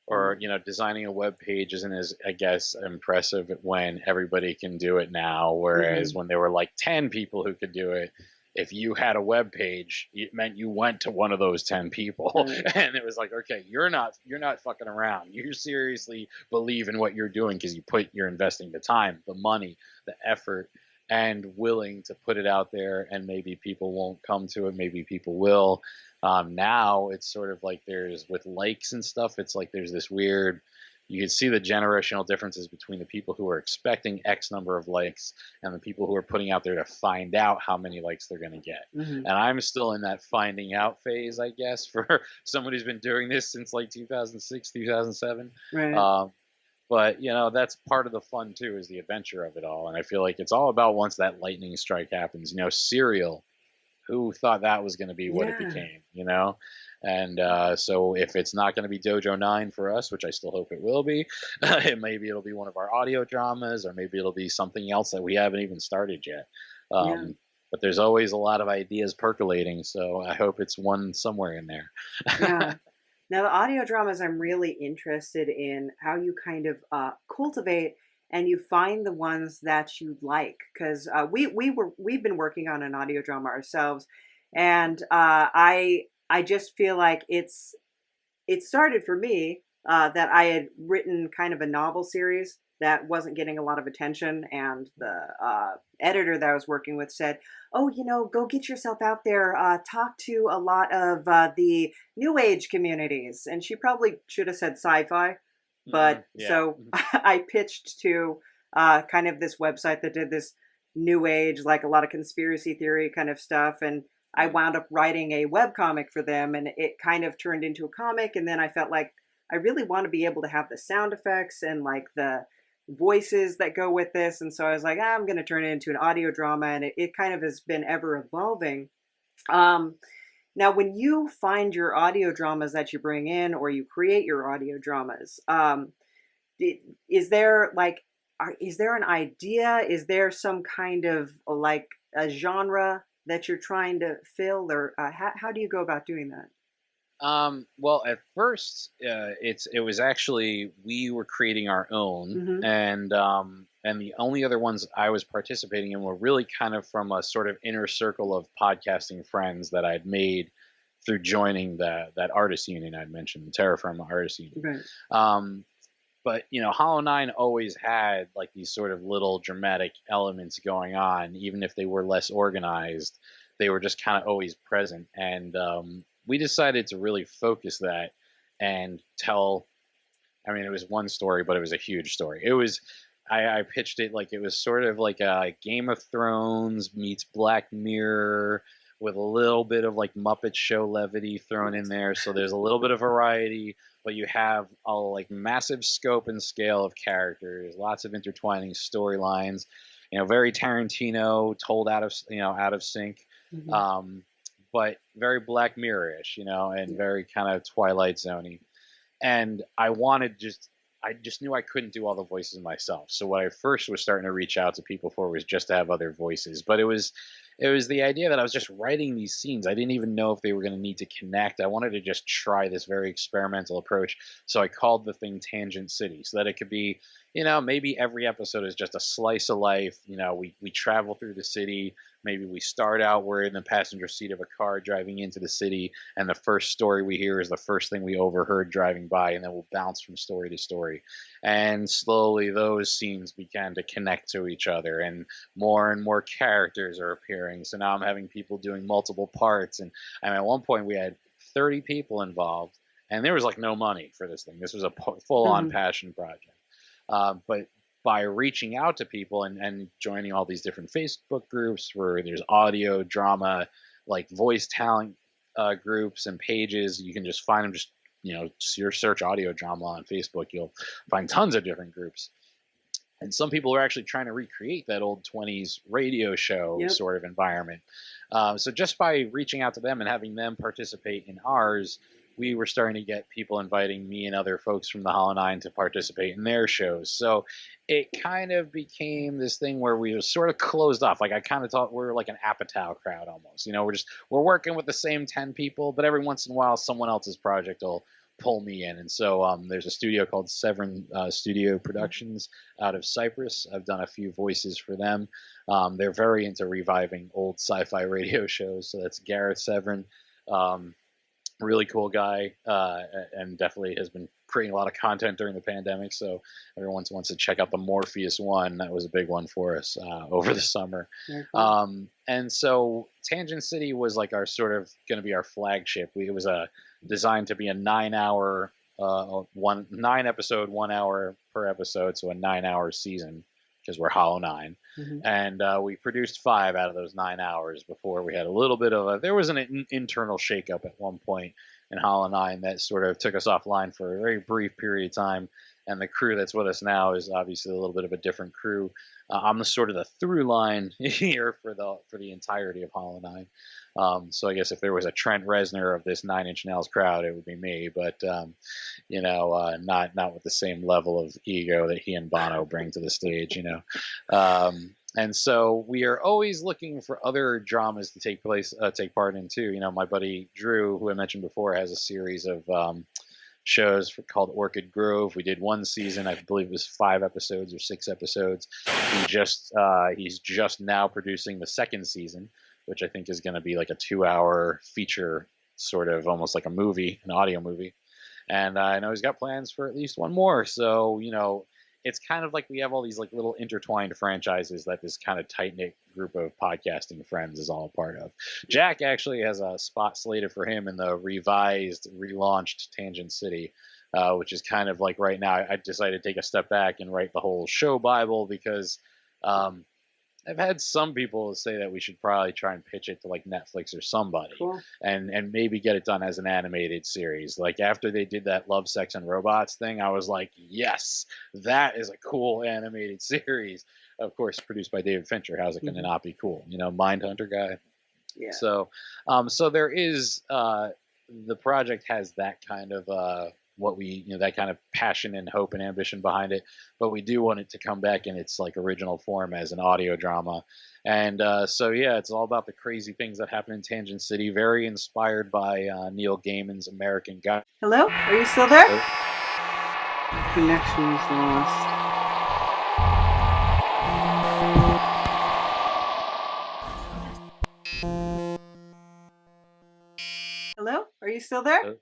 Or, designing a web page isn't as, I guess, impressive when everybody can do it now. Whereas when there were like 10 people who could do it, if you had a web page, it meant you went to one of those 10 people. Right. And it was like, okay, you're not fucking around. You seriously believe in what you're doing because you're investing the time, the money, the effort, and willing to put it out there. And maybe people won't come to it. Maybe people will. Now it's sort of like with likes and stuff, it's like there's this weird, you can see the generational differences between the people who are expecting X number of likes and the people who are putting out there to find out how many likes they're going to get. And I'm still in that finding out phase, I guess, for somebody who's been doing this since like 2006, 2007. Right. But, that's part of the fun, too, is the adventure of it all. And I feel like it's all about once that lightning strike happens. Serial, who thought that was going to be what it became, And so if it's not going to be Dojo 9 for us, which I still hope it will be, maybe it'll be one of our audio dramas, or maybe it'll be something else that we haven't even started yet. But there's always a lot of ideas percolating, so I hope it's one somewhere in there. Yeah. Now, the audio dramas, I'm really interested in how you kind of cultivate and you find the ones that you like, because we've been working on an audio drama ourselves, and I just feel like it started for me that I had written kind of a novel series that wasn't getting a lot of attention, and the editor that I was working with said, "Oh, go get yourself out there, talk to a lot of the new age communities." And she probably should have said sci-fi, but so I pitched to kind of this website that did this new age, like a lot of conspiracy theory kind of stuff, and I wound up writing a webcomic for them, and it kind of turned into a comic. And then I felt like I really want to be able to have the sound effects and like the voices that go with this. And so I was like, I'm going to turn it into an audio drama, and it kind of has been ever evolving. Now, when you find your audio dramas that you bring in, or you create your audio dramas, is there an idea? Is there some kind of like a genre that you're trying to fill, or how do you go about doing that? Well, at first, it was actually, we were creating our own, and the only other ones I was participating in were really kind of from a sort of inner circle of podcasting friends that I'd made through joining that artist union I'd mentioned, the Terra Firma artist union. Right. But Hollow9ine always had like these sort of little dramatic elements going on, even if they were less organized. They were just kind of always present, and we decided to really focus that and tell. I mean, it was one story, but it was a huge story. It was. I pitched it like it was sort of like a Game of Thrones meets Black Mirror, with a little bit of like Muppet Show levity thrown in there. So there's a little bit of variety, but you have a like massive scope and scale of characters, lots of intertwining storylines, very Tarantino, told out of sync, but very Black Mirror-ish, and very kind of Twilight Zone-y. And I just knew I couldn't do all the voices myself. So what I first was starting to reach out to people for was just to have other voices. But it was the idea that I was just writing these scenes. I didn't even know if they were going to need to connect. I wanted to just try this very experimental approach. So I called the thing Tangent City, so that it could be, maybe every episode is just a slice of life. We travel through the city. Maybe we start out, we're in the passenger seat of a car driving into the city, and the first story we hear is the first thing we overheard driving by, and then we'll bounce from story to story. story. And slowly those scenes began to connect to each other, and more characters are appearing. So now I'm having people doing multiple parts. And at one point we had 30 people involved, and there was like no money for this thing. This was a full-on passion project. But by reaching out to people and joining all these different Facebook groups where there's audio, drama, like voice talent groups and pages, you can just find them. Just your search audio drama on Facebook, you'll find tons of different groups. And some people are actually trying to recreate that old 20s radio show sort of environment. So just by reaching out to them and having them participate in ours, we were starting to get people inviting me and other folks from the Hollow9ine to participate in their shows. So it kind of became this thing where we were sort of closed off. Like I kind of thought we were like an Apatow crowd almost. We're working with the same 10 people, but every once in a while someone else's project will pull me in. And so there's a studio called Severin Studio Productions out of Cyprus. I've done a few voices for them. They're very into reviving old sci-fi radio shows. So that's Gareth Severin. Really cool guy, and definitely has been creating a lot of content during the pandemic. So everyone wants to check out the Morpheus one. That was a big one for us over the summer. And so Tangent City was like our sort of going to be our flagship. It was designed to be a 9-hour, 9-episode, 1 hour per episode. So a 9-hour season, because we're Hollow9ine. And we produced 5 out of those 9 hours before we had a little bit of there was an internal shakeup at one point in Hollow9ine that sort of took us offline for a very brief period of time. And the crew that's with us now is obviously a little bit of a different crew. I'm the sort of the through line here for the entirety of Hollow9ine. So I guess if there was a Trent Reznor of this 9 Inch Nails crowd, it would be me. But not with the same level of ego that he and Bono bring to the stage. And so we are always looking for other dramas to take part in too. My buddy Drew, who I mentioned before, has a series of shows called Orchid Grove. We did one season, I believe it was 5 episodes or 6 episodes. He's just now producing the second season, which I think is going to be like a 2-hour feature, sort of almost like a movie, an audio movie. And I know he's got plans for at least one more. So, it's kind of like we have all these like little intertwined franchises that this kind of tight-knit group of podcasting friends is all a part of. Jack actually has a spot slated for him in the relaunched Tangent City, which is kind of like right now I decided to take a step back and write the whole show Bible, because I've had some people say that we should probably try and pitch it to like Netflix or somebody, and maybe get it done as an animated series. Like after they did that Love, Sex, and Robots thing, I was like, yes, that is a cool animated series. Of course, produced by David Fincher. How's it going to not be cool? Mindhunter guy. Yeah. So there is the project has that kind of that kind of passion and hope and ambition behind it, but we do want it to come back in its like original form as an audio drama. And it's all about the crazy things that happen in Tangent City, very inspired by Neil Gaiman's American Gods. Hello, are you still there? Connection is lost. Hello, are you still there?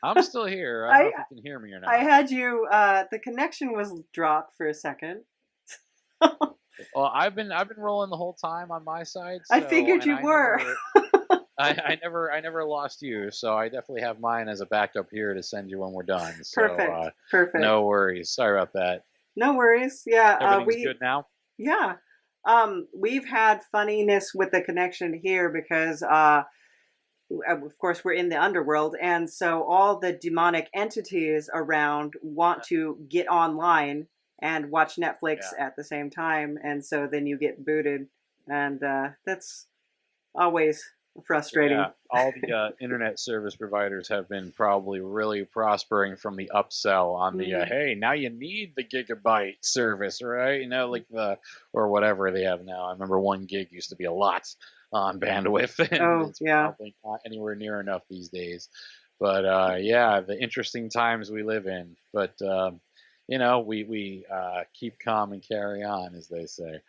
I'm still here. I don't know if you can hear me or not. I had you. The connection was dropped for a second. Well, I've been rolling the whole time on my side. So, I figured you were. I never lost you, so I definitely have mine as a backup here to send you when we're done. So, Perfect. No worries. Sorry about that. No worries. Yeah. Everything's good now? Yeah. We've had funniness with the connection here because of course, we're in the underworld, and so all the demonic entities around want to get online and watch Netflix at the same time, and so then you get booted, and that's always frustrating. Yeah, all the internet service providers have been probably really prospering from the upsell on the hey, now you need the gigabyte service, right? Or whatever they have now. I remember 1 gig used to be a lot on bandwidth, and it's probably not anywhere near enough these days. But the interesting times we live in. But we keep calm and carry on, as they say.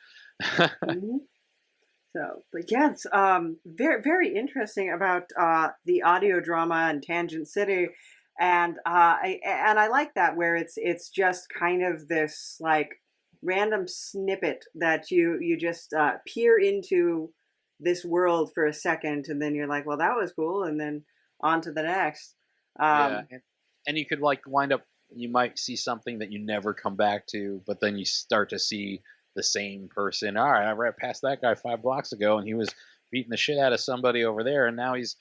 So, but yeah, it's very, very interesting about the audio drama and Tangent City. And I like that, where it's just kind of this like random snippet that you just peer into this world for a second, and then you're like, well, that was cool, and then on to the next. Yeah, and you could like wind up. You might see something that you never come back to, but then you start to see the same person. All right, I ran past that guy 5 blocks ago, and he was beating the shit out of somebody over there, and now he's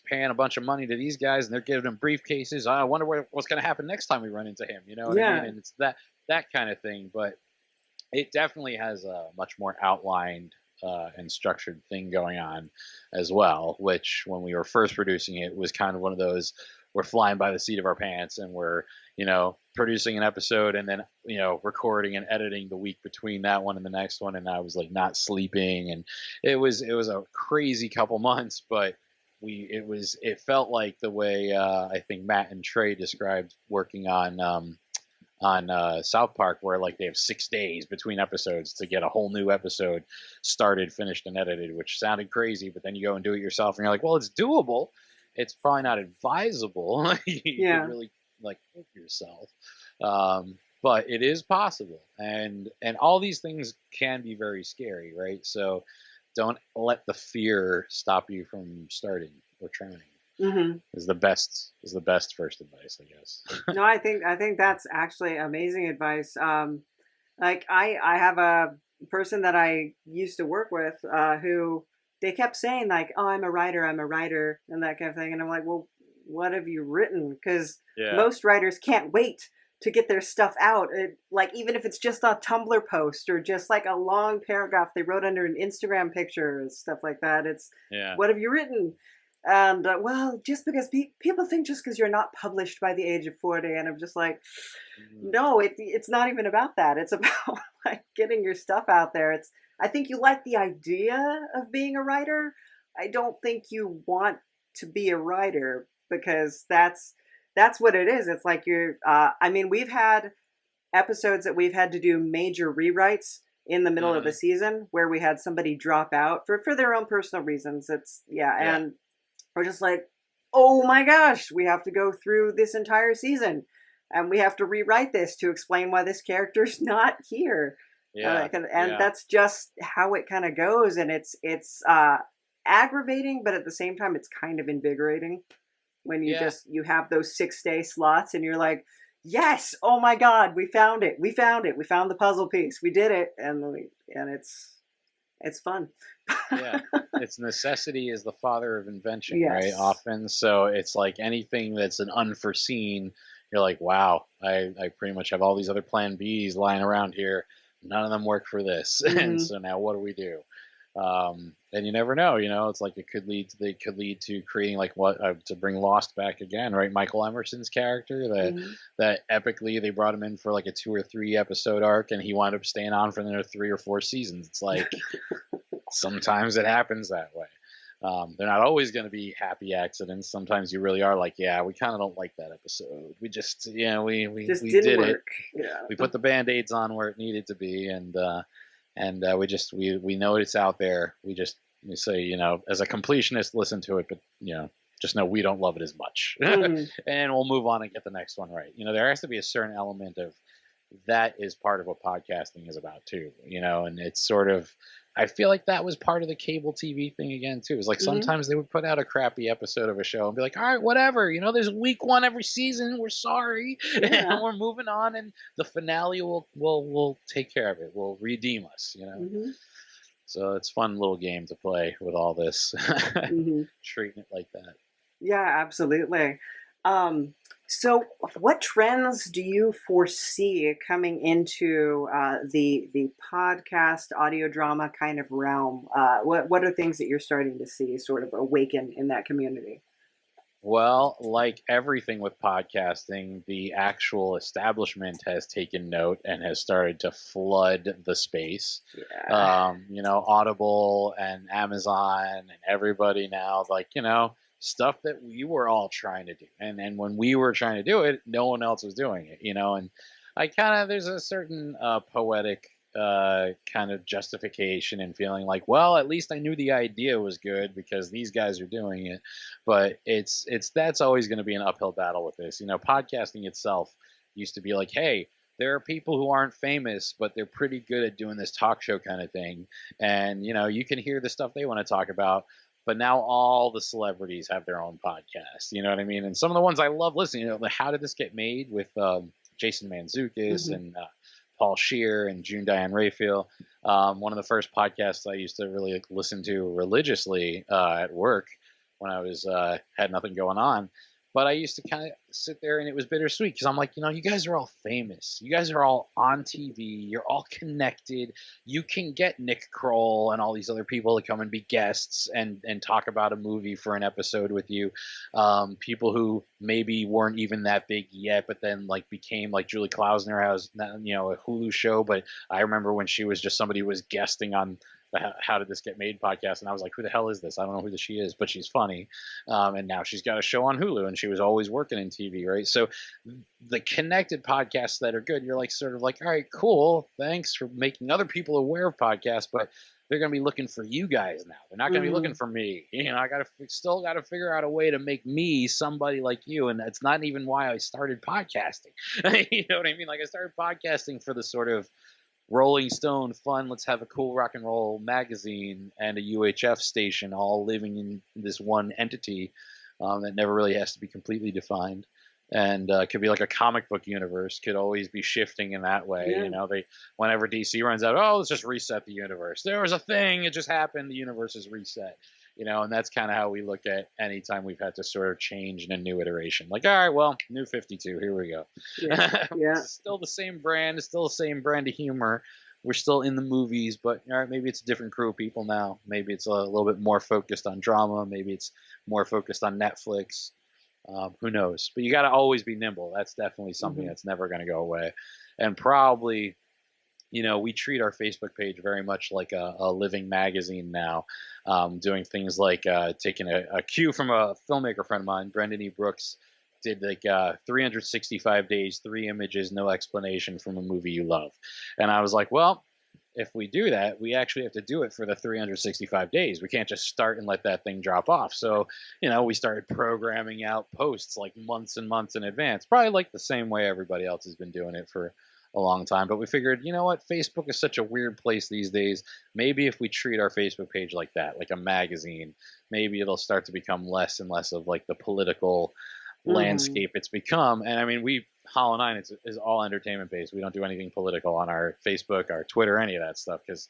paying a bunch of money to these guys, and they're giving him briefcases. I wonder what's going to happen next time we run into him. You know what I mean? And it's that kind of thing. But it definitely has a much more outlined and structured thing going on as well, which when we were first producing it was kind of one of those, we're flying by the seat of our pants, and we're, producing an episode and then, recording and editing the week between that one and the next one. And I was like not sleeping, and it was a crazy couple months, but it felt like the way I think Matt and Trey described working on South Park, where like they have 6 days between episodes to get a whole new episode started, finished, and edited, which sounded crazy. But then you go and do it yourself, and you're like, well, it's doable. It's probably not advisable. You can really like cook yourself, but it is possible, and all these things can be very scary, right? So don't let the fear stop you from starting or trying. Mm-hmm. Is the best first advice, I guess. No, I think that's actually amazing advice. Like I have a person that I used to work with who they kept saying like, oh, I'm a writer, and that kind of thing. And I'm like, well, what have you written? Because most writers can't wait to get their stuff out. Like, even if it's just a Tumblr post or just like a long paragraph they wrote under an Instagram picture and stuff like that. It's, what have you written? And well, just because people think just because you're not published by the age of 40, and I'm just like, no, it's not even about that. It's about like getting your stuff out there. I think you like the idea of being a writer. I don't think you want to be a writer, because that's what it is. It's like you're. I mean, we've had episodes that we've had to do major rewrites in the middle of the season, where we had somebody drop out for their own personal reasons. And we're just like, oh my gosh, we have to go through this entire season, and we have to rewrite this to explain why this character's not here. That's just how it kind of goes, and it's aggravating, but at the same time, it's kind of invigorating when you have those 6-day slots, and you're like, yes, oh my God, we found it, we found the puzzle piece, we did it, and it's fun. It's necessity is the father of invention, right? Often, so it's like anything that's an unforeseen, you're like, wow, I pretty much have all these other plan Bs lying around here. None of them work for this, and so now what do we do? And you never know, it's like they could lead to creating like to bring Lost back again, right? Michael Emerson's character that epically they brought him in for like a 2 or 3 episode arc, and he wound up staying on for another 3 or 4 seasons. It's like sometimes it happens that way. They're not always going to be happy accidents. Sometimes you really are like, yeah, we kind of don't like that episode. We just, we did work. it. Yeah. We put the Band-Aids on where it needed to be, and we know it's out there. We say, as a completionist, listen to it, but just know we don't love it as much, and we'll move on and get the next one right. There has to be a certain element of that is part of what podcasting is about too. And it's sort of, I feel like that was part of the cable TV thing again too. It's like sometimes they would put out a crappy episode of a show and be like, all right, whatever, there's week 1 every season. We're sorry, and we're moving on, and the finale will take care of it. Will redeem us, So it's a fun little game to play with all this, treating it like that. Yeah, absolutely. So what trends do you foresee coming into the podcast audio drama kind of realm? What are things that you're starting to see sort of awaken in that community? Well, like everything with podcasting, the actual establishment has taken note and has started to flood the space. Audible and Amazon and everybody now, like, stuff that we were all trying to do. And when we were trying to do it, no one else was doing it, and I there's a certain poetic kind of justification and feeling like, well, at least I knew the idea was good because these guys are doing it. But that's always going to be an uphill battle with this. Podcasting itself used to be like, hey, there are people who aren't famous, but they're pretty good at doing this talk show kind of thing. And, you can hear the stuff they want to talk about. But now all the celebrities have their own podcast. You know what I mean? And some of the ones I love listening, How Did This Get Made with Jason Mantzoukas and Paul Scheer and June Diane Raphael. One of the first podcasts I used to really listen to religiously at work when I was had nothing going on. But I used to kind of sit there and it was bittersweet because I'm like, you guys are all famous. You guys are all on TV. You're all connected. You can get Nick Kroll and all these other people to come and be guests and talk about a movie for an episode with you. People who maybe weren't even that big yet, but then became like Julie Klausner has, a Hulu show. But I remember when she was just somebody who was guesting on How Did This Get Made podcast, and I was like, who the hell is this? I don't know who she is, but she's funny. And now she's got a show on Hulu, and she was always working in TV, right? So the connected podcasts that are good, you're sort of like, all right, cool, thanks for making other people aware of podcasts, but they're going to be looking for you guys now. They're not going to be looking for me. I still got to figure out a way to make me somebody like you, and that's not even why I started podcasting. You know what I mean? I started podcasting for the sort of Rolling Stone fun, let's have a cool rock and roll magazine and a UHF station all living in this one entity that never really has to be completely defined, and could be like a comic book universe, could always be shifting in that way. They, whenever DC runs out, let's just reset the universe. There was a thing, it just happened, the universe is reset. And that's kind of how we look at any time we've had to sort of change in a new iteration. All right, well, new 52, here we go. Yeah. Still the same brand, still the same brand of humor. We're still in the movies, but all right, maybe it's a different crew of people now. Maybe it's a little bit more focused on drama. Maybe it's more focused on Netflix. Who knows? But you got to always be nimble. That's definitely something that's never going to go away. And probably, we treat our Facebook page very much like a living magazine now, doing things like taking a cue from a filmmaker friend of mine, Brendan E. Brooks, did 365 days, 3 images, no explanation from a movie you love. And I was like, well, if we do that, we actually have to do it for the 365 days. We can't just start and let that thing drop off. So, we started programming out posts months and months in advance, probably the same way everybody else has been doing it for a long time. But we figured, what? Facebook is such a weird place these days. Maybe if we treat our Facebook page like that, like a magazine, maybe it'll start to become less and less of the political landscape it's become. And I mean, Hollow9ine is all entertainment based. We don't do anything political on our Facebook, our Twitter, any of that stuff, because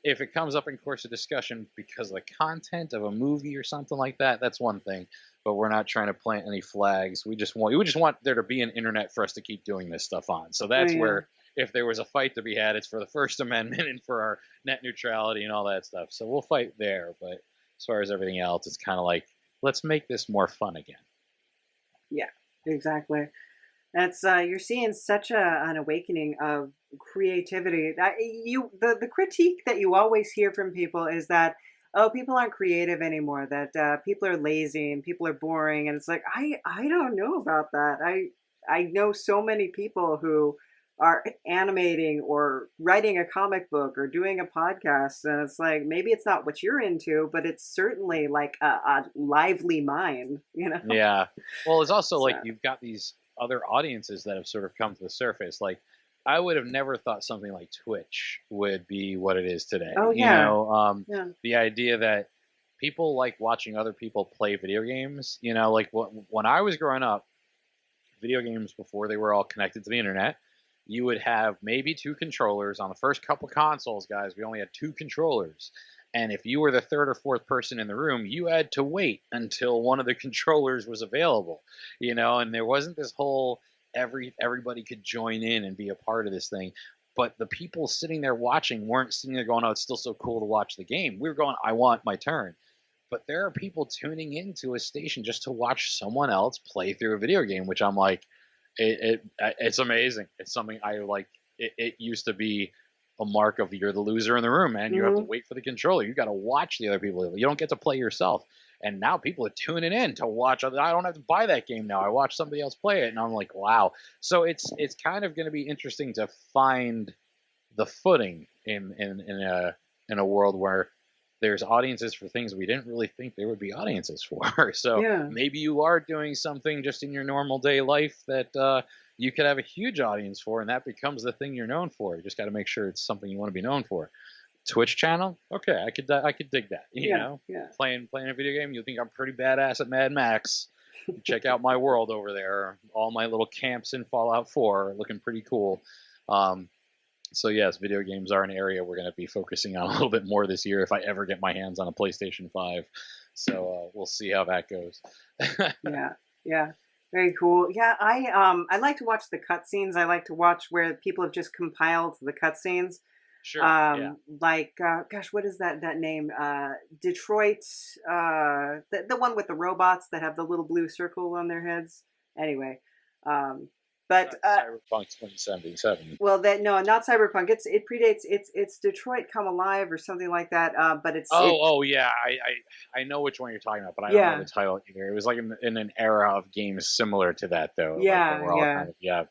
if it comes up in course of discussion because of the content of a movie or something like that, that's one thing. But we're not trying to plant any flags. We just want there to be an internet for us to keep doing this stuff on. So that's where, if there was a fight to be had, it's for the First Amendment and for our net neutrality and all that stuff. So we'll fight there. But as far as everything else, it's kind of let's make this more fun again. Yeah, exactly. That's you're seeing such an awakening of creativity. That the critique that you always hear from people is that, oh, people aren't creative anymore, that people are lazy and people are boring, and it's I don't know about that. I know so many people who are animating or writing a comic book or doing a podcast, and it's maybe it's not what you're into, but it's certainly a lively mind, Yeah. Well, it's also you've got these other audiences that have sort of come to the surface. I would have never thought something like Twitch would be what it is today. Oh, yeah. The idea that people like watching other people play video games, when I was growing up, video games, before they were all connected to the internet, you would have maybe 2 controllers. On the first couple consoles, guys, we only had 2 controllers. And if you were the 3rd or 4th person in the room, you had to wait until one of the controllers was available, and there wasn't this whole everybody could join in and be a part of this thing. But the people sitting there watching weren't sitting there going, oh, it's still so cool to watch the game. We were going, I want my turn. But there are people tuning into a station just to watch someone else play through a video game, which I'm like, it's amazing. It's something I like. It used to be a mark of you're the loser in the room, man. You have to wait for the controller. You got to watch the other people. You don't get to play yourself. And now people are tuning in to watch. I don't have to buy that game now. I watch somebody else play it, and I'm like, wow. So it's kind of going to be interesting to find the footing in a world where there's audiences for things we didn't really think there would be audiences for. So Yeah. maybe you are doing something just in your normal day life that you could have a huge audience for, and that becomes the thing you're known for. You just got to make sure it's something you want to be known for. Twitch channel, okay, I could dig that. You know, playing a video game, you think I'm pretty badass at Mad Max. Check out my world over there. All my little camps in Fallout 4 are looking pretty cool. So yes, video games are an area we're going to be focusing on a little bit more this year if I ever get my hands on a PlayStation 5. So we'll see how that goes. Yeah. Very cool. Yeah, I like to watch the cutscenes. I like to watch where people have just compiled the cutscenes. Sure. Yeah. Like, gosh, what is that name? Detroit, the one with the robots that have the little blue circle on their heads. Anyway, but Cyberpunk 2077. well, no, not Cyberpunk. It predates. It's Detroit Come Alive or something like that. But it's yeah, I know which one you're talking about, but I don't know the title either. It was like in an era of games similar to that, though. Yeah, Kind of,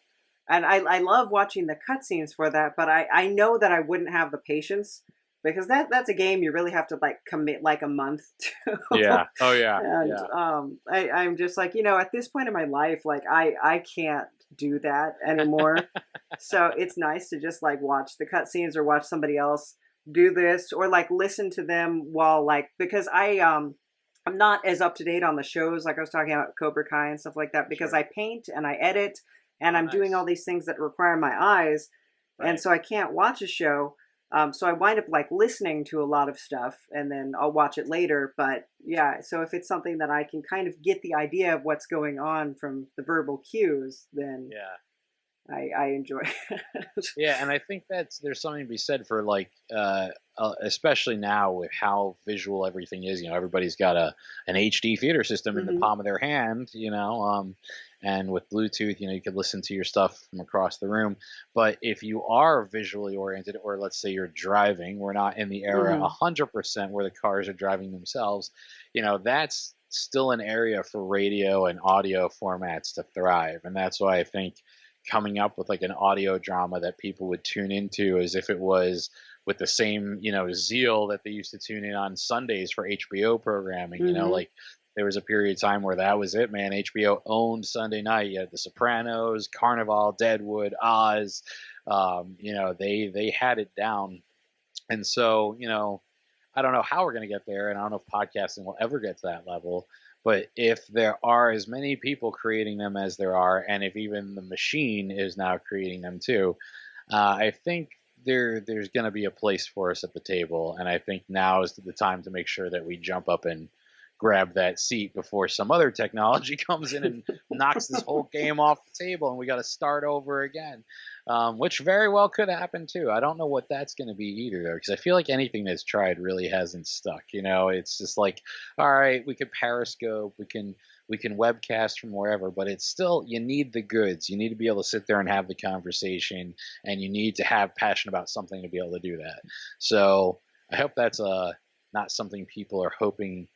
And I love watching the cutscenes for that, but I know that I wouldn't have the patience because that's a game you really have to like commit like a month to. Yeah. Oh yeah. And I'm just like, at this point in my life, like I can't do that anymore. So it's nice to just like watch the cutscenes or watch somebody else do this or like listen to them while like because I'm not as up to date on the shows like I was talking about Cobra Kai and stuff like that because I paint and I edit. And I'm doing all these things that require my eyes. Right. And so I can't watch a show. So I wind up like listening to a lot of stuff and then I'll watch it later. But yeah, so if it's something that I can kind of get the idea of what's going on from the verbal cues, then I enjoy it. Yeah, and I think there's something to be said for like, especially now with how visual everything is. Everybody's got an HD theater system in the palm of their hand. And with Bluetooth, you could listen to your stuff from across the room. But if you are visually oriented, or let's say you're driving, we're not in the era 100% where the cars are driving themselves. That's still an area for radio and audio formats to thrive, and that's why I think coming up with like an audio drama that people would tune into as if it was with the same, zeal that they used to tune in on Sundays for HBO programming, like there was a period of time where that was it, man. HBO owned Sunday night. You had The Sopranos, Carnival, Deadwood, Oz, they had it down. And so, I don't know how we're going to get there, and I don't know if podcasting will ever get to that level. But if there are as many people creating them as there are, and if even the machine is now creating them too, I think there's going to be a place for us at the table. And I think now is the time to make sure that we jump up and grab that seat before some other technology comes in and knocks this whole game off the table and we got to start over again, which very well could happen too. I don't know what that's going to be either, though, because I feel like anything that's tried really hasn't stuck. It's just like, all right, we could Periscope, we can webcast from wherever, but it's still, you need the goods. You need to be able to sit there and have the conversation, and you need to have passion about something to be able to do that. So I hope that's not something people are hoping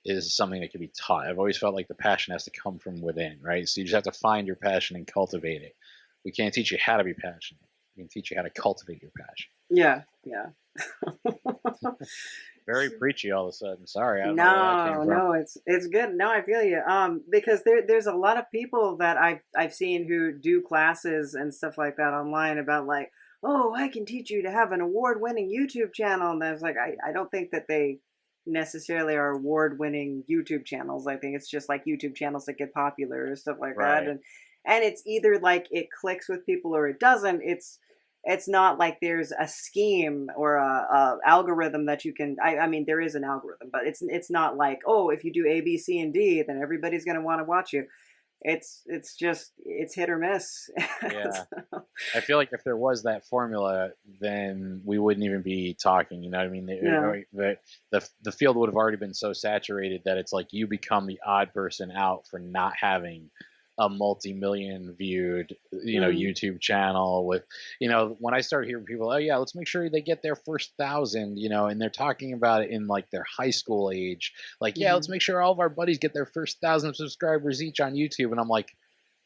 is something that can be taught. I've always felt like the passion has to come from within, right? So you just have to find your passion and cultivate it. We can't teach you how to be passionate. We can teach you how to cultivate your passion. Yeah. Very preachy all of a sudden. Sorry. I don't know where that came from. No, it's good. No, I feel you. Because there's a lot of people that I've seen who do classes and stuff like that online about like, oh, I can teach you to have an award-winning YouTube channel. And I was like, I don't think that they necessarily are award-winning YouTube channels. I think it's just like YouTube channels that get popular or stuff like that. And it's either like it clicks with people or it doesn't. It's not like there's a scheme or a algorithm that you can. I mean, there is an algorithm, but it's not like, oh, if you do A, B, C, and D, then everybody's going to want to watch you. It's just hit or miss. Yeah, I feel like if there was that formula, then we wouldn't even be talking. You know what I mean? The field would have already been so saturated that it's like you become the odd person out for not having a multi-million viewed, YouTube channel with, when I started hearing people, oh yeah, let's make sure they get their first 1,000, and they're talking about it in like their high school age. Like, yeah, let's make sure all of our buddies get their first 1,000 subscribers each on YouTube. And I'm like,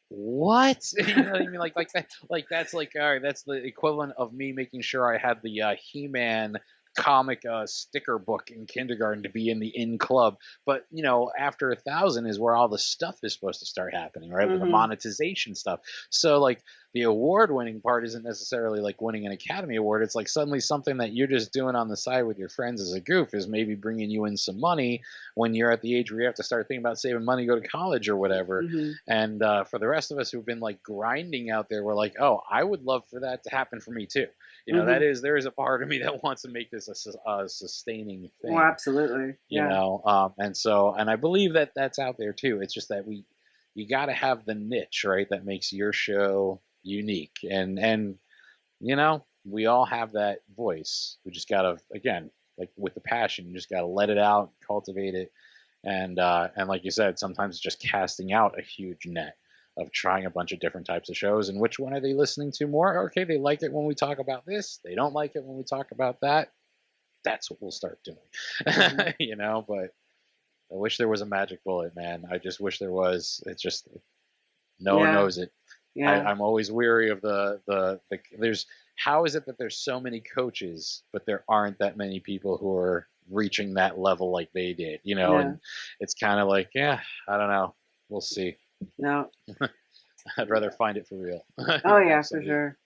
what? You know what I mean? Like that, like that's like, all right, that's the equivalent of me making sure I had the He-Man comic sticker book in kindergarten to be in the in club. But you know, after 1,000 is where all the stuff is supposed to start happening, right? With the monetization stuff. So like the award winning part isn't necessarily like winning an Academy Award. It's like suddenly something that you're just doing on the side with your friends as a goof is maybe bringing you in some money when you're at the age where you have to start thinking about saving money, go to college or whatever. And for the rest of us who've been like grinding out there, we're like, oh, I would love for that to happen for me too. You know, there is a part of me that wants to make this a sustaining thing. Well, absolutely. You know, and I believe that that's out there too. It's just that you got to have the niche, right, that makes your show unique. And you know, we all have that voice. We just got to, again, like with the passion, you just got to let it out, cultivate it. And like you said, sometimes it's just casting out a huge net of trying a bunch of different types of shows, and which one are they listening to more? Okay, they like it when we talk about this. They don't like it when we talk about that. That's what we'll start doing. You know, but I wish there was a magic bullet, man. I just wish there was. It's just no one knows it. I'm always weary of the there's, how is it that there's so many coaches, but there aren't that many people who are reaching that level like they did, you know? And it's kind of like, I don't know. We'll see. No. I'd rather find it for real. Oh yeah, for sure.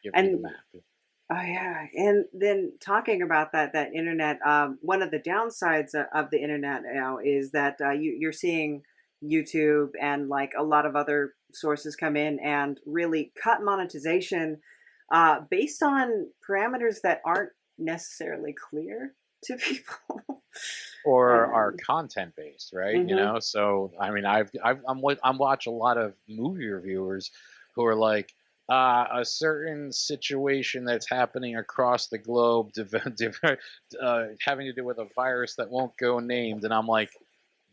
Give me the map. Oh yeah, and then talking about that internet, one of the downsides of the internet now is that you're seeing YouTube and like a lot of other sources come in and really cut monetization based on parameters that aren't necessarily clear to people. Or are content based, right? You know, so I mean, I'm watch a lot of movie reviewers who are like, a certain situation that's happening across the globe, having to do with a virus that won't go named, and I'm like,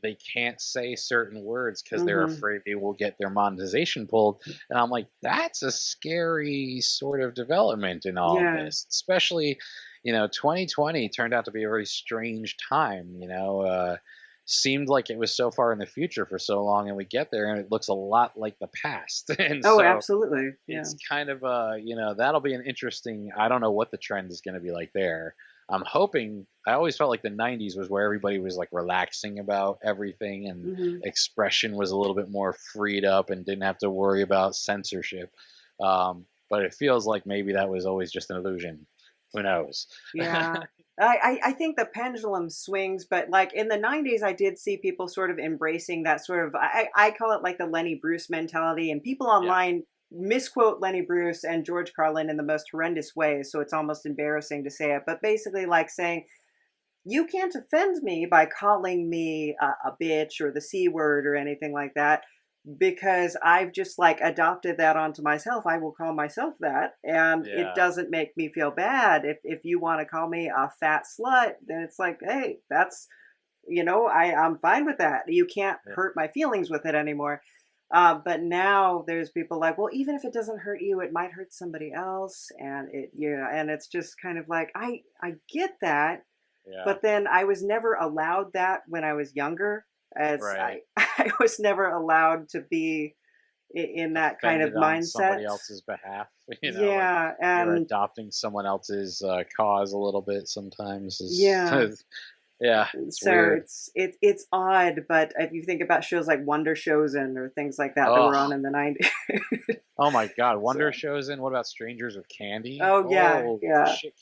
they can't say certain words because they're afraid they will get their monetization pulled, and I'm like, that's a scary sort of development in all of this, especially. You know, 2020 turned out to be a very strange time, you know, seemed like it was so far in the future for so long, and we get there and it looks a lot like the past. And so absolutely. It's kind of, you know, that'll be an interesting, I don't know what the trend is going to be like there. I'm hoping, I always felt like the 90s was where everybody was like relaxing about everything and expression was a little bit more freed up and didn't have to worry about censorship. But it feels like maybe that was always just an illusion. Who knows? Yeah. I think the pendulum swings, but like in the 90s, I did see people sort of embracing that sort of, I call it like the Lenny Bruce mentality, and people online misquote Lenny Bruce and George Carlin in the most horrendous ways. So it's almost embarrassing to say it, but basically like saying, you can't offend me by calling me a bitch or the C word or anything like that, because I've just like adopted that onto myself. I will call myself that, and it doesn't make me feel bad. If you want to call me a fat slut, then it's like, hey, that's, you know, I'm fine with that. You can't hurt my feelings with it anymore. But now there's people like, well, even if it doesn't hurt you, it might hurt somebody else, and and it's just kind of like, I get that, but then I was never allowed that when I was younger. As I was never allowed to be in that kind of mindset. Somebody else's behalf, you know. Yeah, and you're adopting someone else's cause a little bit sometimes. It's so weird. it's odd, but if you think about shows like Wonder Chosen or things like that that were on in the 90s. Oh my God, Wonder Chosen. What about Strangers with Candy? Oh yeah. Shit.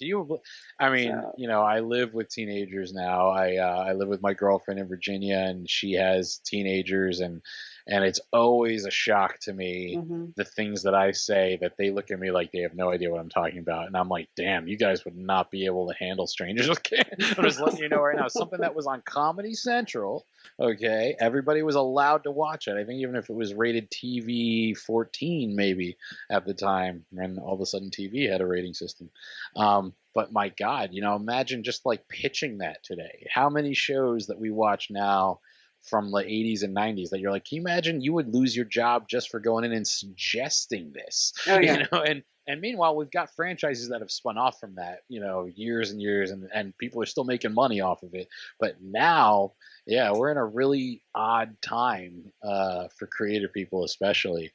I mean, you know, I live with teenagers now. I live with my girlfriend in Virginia, and she has teenagers, and it's always a shock to me the things that I say that they look at me like they have no idea what I'm talking about, and I'm like, damn, you guys would not be able to handle Strangers with Candy. I'm just letting you know right now, something that was on Comedy Central. Okay, everybody was allowed to watch it. I think even if it was rated TV 14, maybe at the time, and all of a sudden TV had a rating system. But my God, you know, imagine just like pitching that today. How many shows that we watch now from the 80s and 90s that you're like, can you imagine you would lose your job just for going in and suggesting this? Oh, yeah. You know, and meanwhile, we've got franchises that have spun off from that, you know, years and years, and people are still making money off of it. But now, we're in a really odd time for creative people, especially.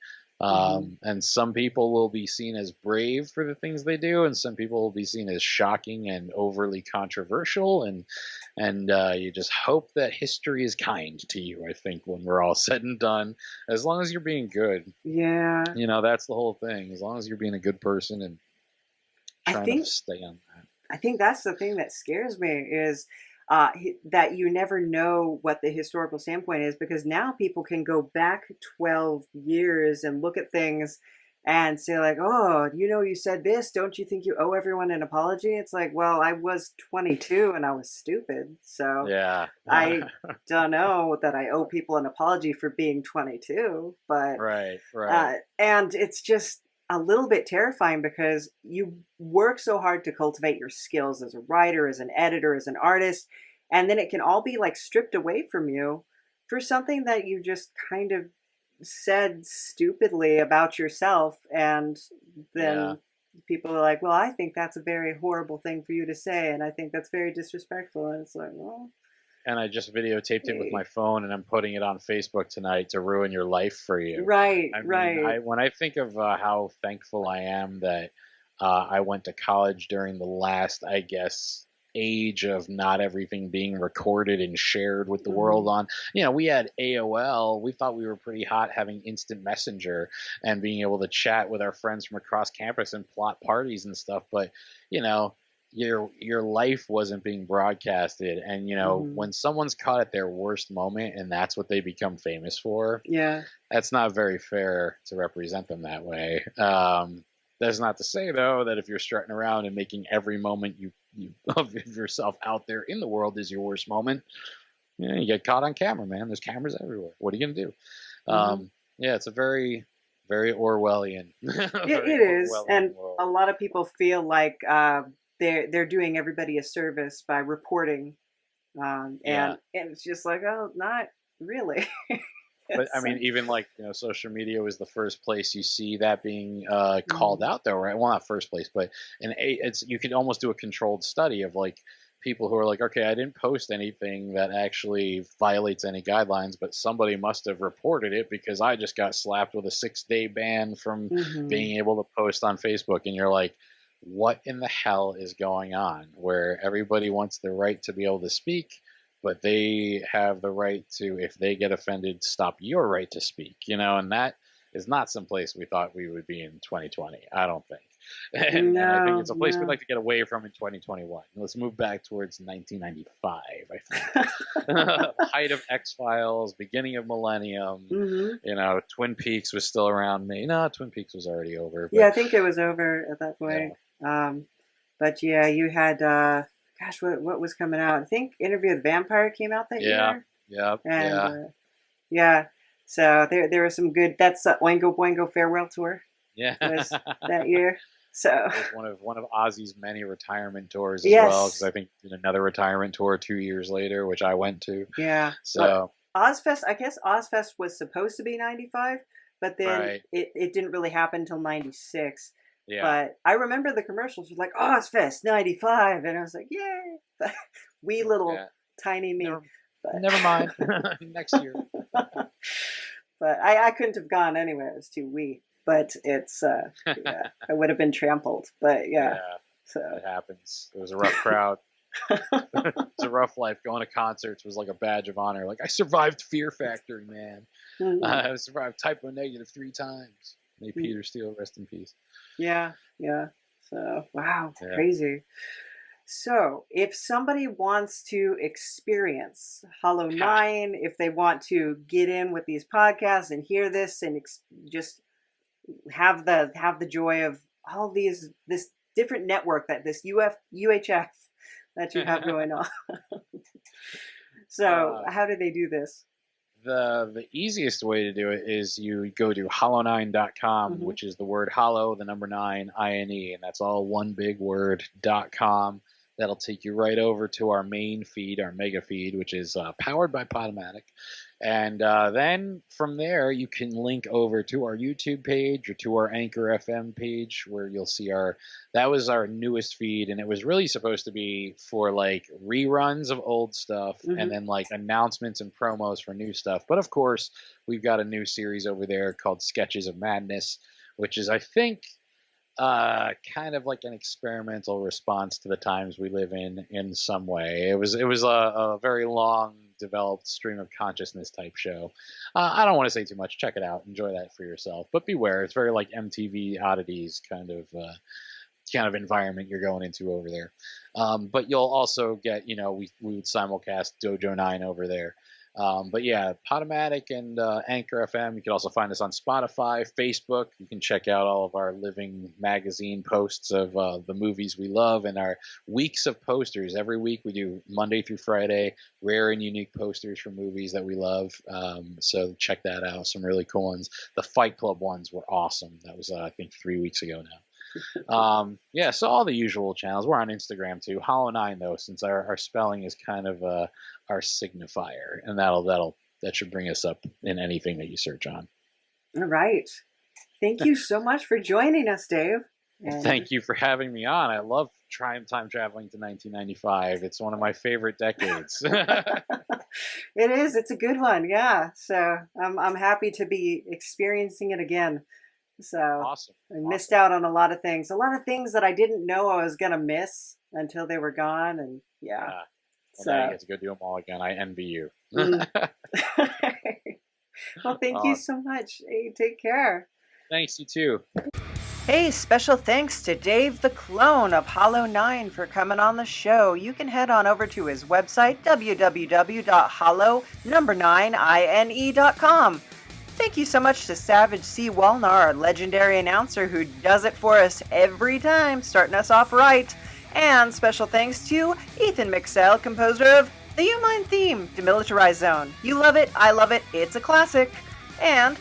And some people will be seen as brave for the things they do, and some people will be seen as shocking and overly controversial. And you just hope that history is kind to you, I think, when we're all said and done, as long as you're being good. Yeah. You know, that's the whole thing. As long as you're being a good person and trying to stay on that. I think that's the thing that scares me is that you never know what the historical standpoint is, because now people can go back 12 years and look at things and say like, oh, you said this. Don't you think you owe everyone an apology? It's like, well, I was 22 and I was stupid. So Yeah. I don't know that I owe people an apology for being 22. But Right. and it's just a little bit terrifying because you work so hard to cultivate your skills as a writer, as an editor, as an artist, and then it can all be like stripped away from you for something that you just kind of said stupidly about yourself. And then people are like, well, I think that's a very horrible thing for you to say, and I think that's very disrespectful. And it's like, well, and I just videotaped it with my phone, and I'm putting it on Facebook tonight to ruin your life for you. Right, right. When I think of how thankful I am that I went to college during the last, I guess, age of not everything being recorded and shared with the world on, we had AOL. We thought we were pretty hot having instant messenger and being able to chat with our friends from across campus and plot parties and stuff. But, your life wasn't being broadcasted, and when someone's caught at their worst moment and that's what they become famous for, that's not very fair to represent them that way. That's not to say though that if you're strutting around and making every moment you of yourself out there in the world is your worst moment, you get caught on camera, man. There's cameras everywhere. What are you gonna do? It's a very, very Orwellian. It is, Orwellian and world. a lot of people feel like they're doing everybody a service by reporting, and it's just like, oh, not really. But I mean, even like social media was the first place you see that being called out, though, right? Well, not first place, but you could almost do a controlled study of like people who are like, okay, I didn't post anything that actually violates any guidelines, but somebody must have reported it because I just got slapped with a 6-day ban from being able to post on Facebook, and you're like, what in the hell is going on? Where everybody wants the right to be able to speak, but they have the right to, if they get offended, stop your right to speak, and that is not someplace we thought we would be in 2020, I don't think. And I think it's a place we'd like to get away from in 2021. Let's move back towards 1995, I think. Height of X-Files, beginning of Millennium, Twin Peaks was still around me. No, Twin Peaks was already over. But, I think it was over at that point. But yeah, you had... gosh, what was coming out? I think Interview with the Vampire came out that year. So there was some good. That's Oingo Boingo Farewell Tour. Was that year. So it was one of Ozzy's many retirement tours as well, because I think another retirement tour 2 years later, which I went to. Yeah. So Ozfest, I guess Ozfest was supposed to be 95, but then it didn't really happen until 96. Yeah. But I remember the commercials were like, Ozfest 95, and I was like, yay! Wee little tiny me. Never mind. Next year. But I couldn't have gone anyway. It was too wee. But it's I would have been trampled. But so it happens. It was a rough crowd. It's a rough life. Going to concerts was like a badge of honor. Like, I survived Fear Factory, man. I survived Type O Negative 3 times. May Peter Steele rest in peace. Yeah. So wow, crazy. So, if somebody wants to experience Hollow9ine, if they want to get in with these podcasts and hear this and just have the joy of all this different network, that this UHF that you have going on. So, how do they do this? The easiest way to do it is you go to hollow9ine.com, which is the word hollow, the number 9, INE, and that's all one big word, .com. That'll take you right over to our main feed, our mega feed, which is powered by Podomatic. And then from there, you can link over to our YouTube page or to our Anchor FM page, where you'll see that was our newest feed. And it was really supposed to be for like reruns of old stuff and then like announcements and promos for new stuff. But of course, we've got a new series over there called Sketches of Madness, which is, I think, kind of like an experimental response to the times we live in some way. It was a very long developed stream of consciousness type show. I don't want to say too much. Check it out. Enjoy that for yourself. But beware, it's very like MTV oddities kind of environment you're going into over there. But you'll also get, we would simulcast Dojo 9 over there. But yeah, Podomatic and Anchor FM. You can also find us on Spotify, Facebook. You can check out all of our living magazine posts of the movies we love and our weeks of posters. Every week we do Monday through Friday, rare and unique posters for movies that we love. So check that out. Some really cool ones. The Fight Club ones were awesome. That was, I think, 3 weeks ago now. Yeah, so all the usual channels. We're on Instagram too. Hollow9ine though, since our spelling is kind of our signifier, and that should bring us up in anything that you search on. All right. Thank you so much for joining us, Dave. Well, thank you for having me on. I love time traveling to 1995. It's one of my favorite decades. It is. It's a good one. Yeah. So I'm happy to be experiencing it again. So awesome. I missed out on a lot of things that I didn't know I was gonna miss until they were gone, and yeah. Well, so now you get to go do them all again. I envy you. Well, thank you so much. Hey, take care. Thanks, you too. Hey, special thanks to Dave the Klone of Hollow9ine for coming on the show. You can head on over to his website, www.hollow9ine.com. Thank you so much to Savage C. Walnar, our legendary announcer who does it for us every time, starting us off right. And special thanks to Ethan Meixsell, composer of the U-Mind theme, Demilitarized Zone. You love it, I love it, it's a classic. And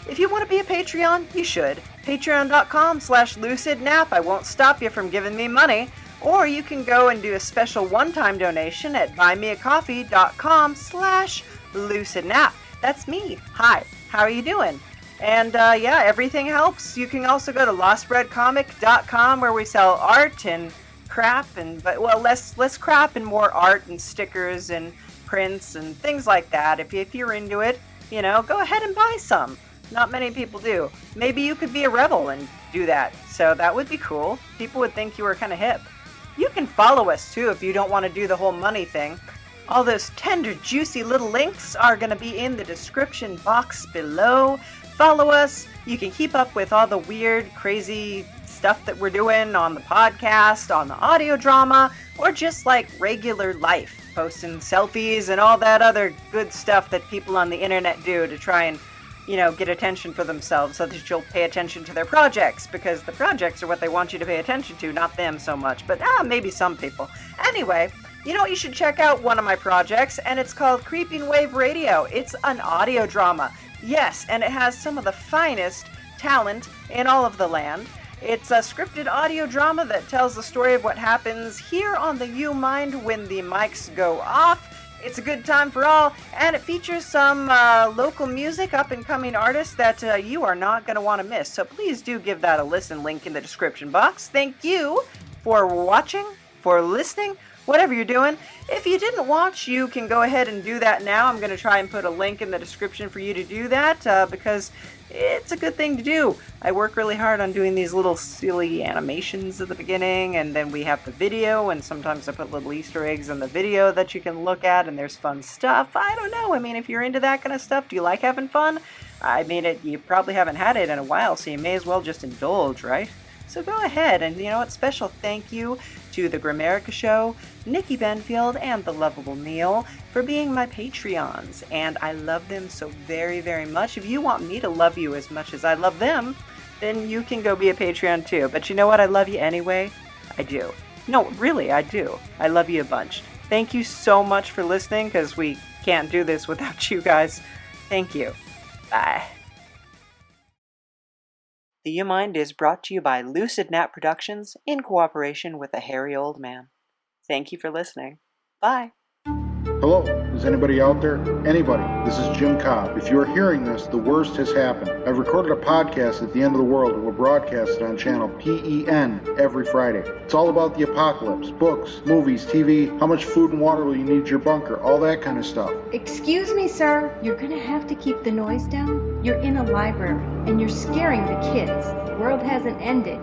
if you want to be a Patreon, you should. Patreon.com/lucidnap. I won't stop you from giving me money. Or you can go and do a special one-time donation at buymeacoffee.com/lucidnap. That's me. Hi. How are you doing? And yeah, everything helps. You can also go to lostbreadcomic.com where we sell art and crap, less crap and more art and stickers and prints and things like that. If you're into it, go ahead and buy some. Not many people do. Maybe you could be a rebel and do that. So that would be cool. People would think you were kind of hip. You can follow us too if you don't want to do the whole money thing. All those tender, juicy little links are going to be in the description box below. Follow us. You can keep up with all the weird, crazy stuff that we're doing on the podcast, on the audio drama, or just like regular life, posting selfies and all that other good stuff that people on the internet do to try and, get attention for themselves so that you'll pay attention to their projects, because the projects are what they want you to pay attention to, not them so much, but maybe some people. Anyway, you should check out one of my projects, and it's called Creeping Wave Radio. It's an audio drama. Yes, and it has some of the finest talent in all of the land. It's a scripted audio drama that tells the story of what happens here on the U-Mind when the mics go off. It's a good time for all, and it features some local music, up-and-coming artists that you are not going to want to miss. So please do give that a listen. Link in the description box. Thank you for watching, for listening, whatever you're doing. If you didn't watch, you can go ahead and do that now. I'm going to try and put a link in the description for you to do that because it's a good thing to do. I work really hard on doing these little silly animations at the beginning, and then we have the video, and sometimes I put little Easter eggs in the video that you can look at, and there's fun stuff. I don't know. I mean, if you're into that kind of stuff, do you like having fun? I mean, you probably haven't had it in a while, so you may as well just indulge, right? So go ahead, and you know what? Special thank you to the Grammarica Show, Nikki Benfield, and the Lovable Neil for being my Patreons, and I love them so very, very much. If you want me to love you as much as I love them, then you can go be a Patreon too. But you know what? I love you anyway. I do. No, really, I do. I love you a bunch. Thank you so much for listening, because we can't do this without you guys. Thank you. Bye. The U-Mind is brought to you by Lucid Nap Productions in cooperation with the Hairy Old Man. Thank you for listening. Bye. Hello, is anybody out there? Anybody? This is Jim Cobb. If you are hearing this, the worst has happened. I've recorded a podcast at the end of the world and will broadcast it on channel PEN every Friday. It's all about the apocalypse, books, movies, TV, how much food and water will you need your bunker, all that kind of stuff. Excuse me, sir. You're gonna have to keep the noise down. You're in a library, and you're scaring the kids. The world hasn't ended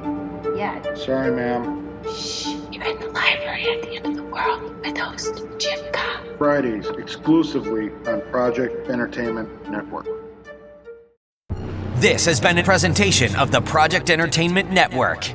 yet. Sorry, ma'am. Shh. You're in the library at the end of the world with host Jim Cobb. Fridays, exclusively on Project Entertainment Network. This has been a presentation of the Project Entertainment Network.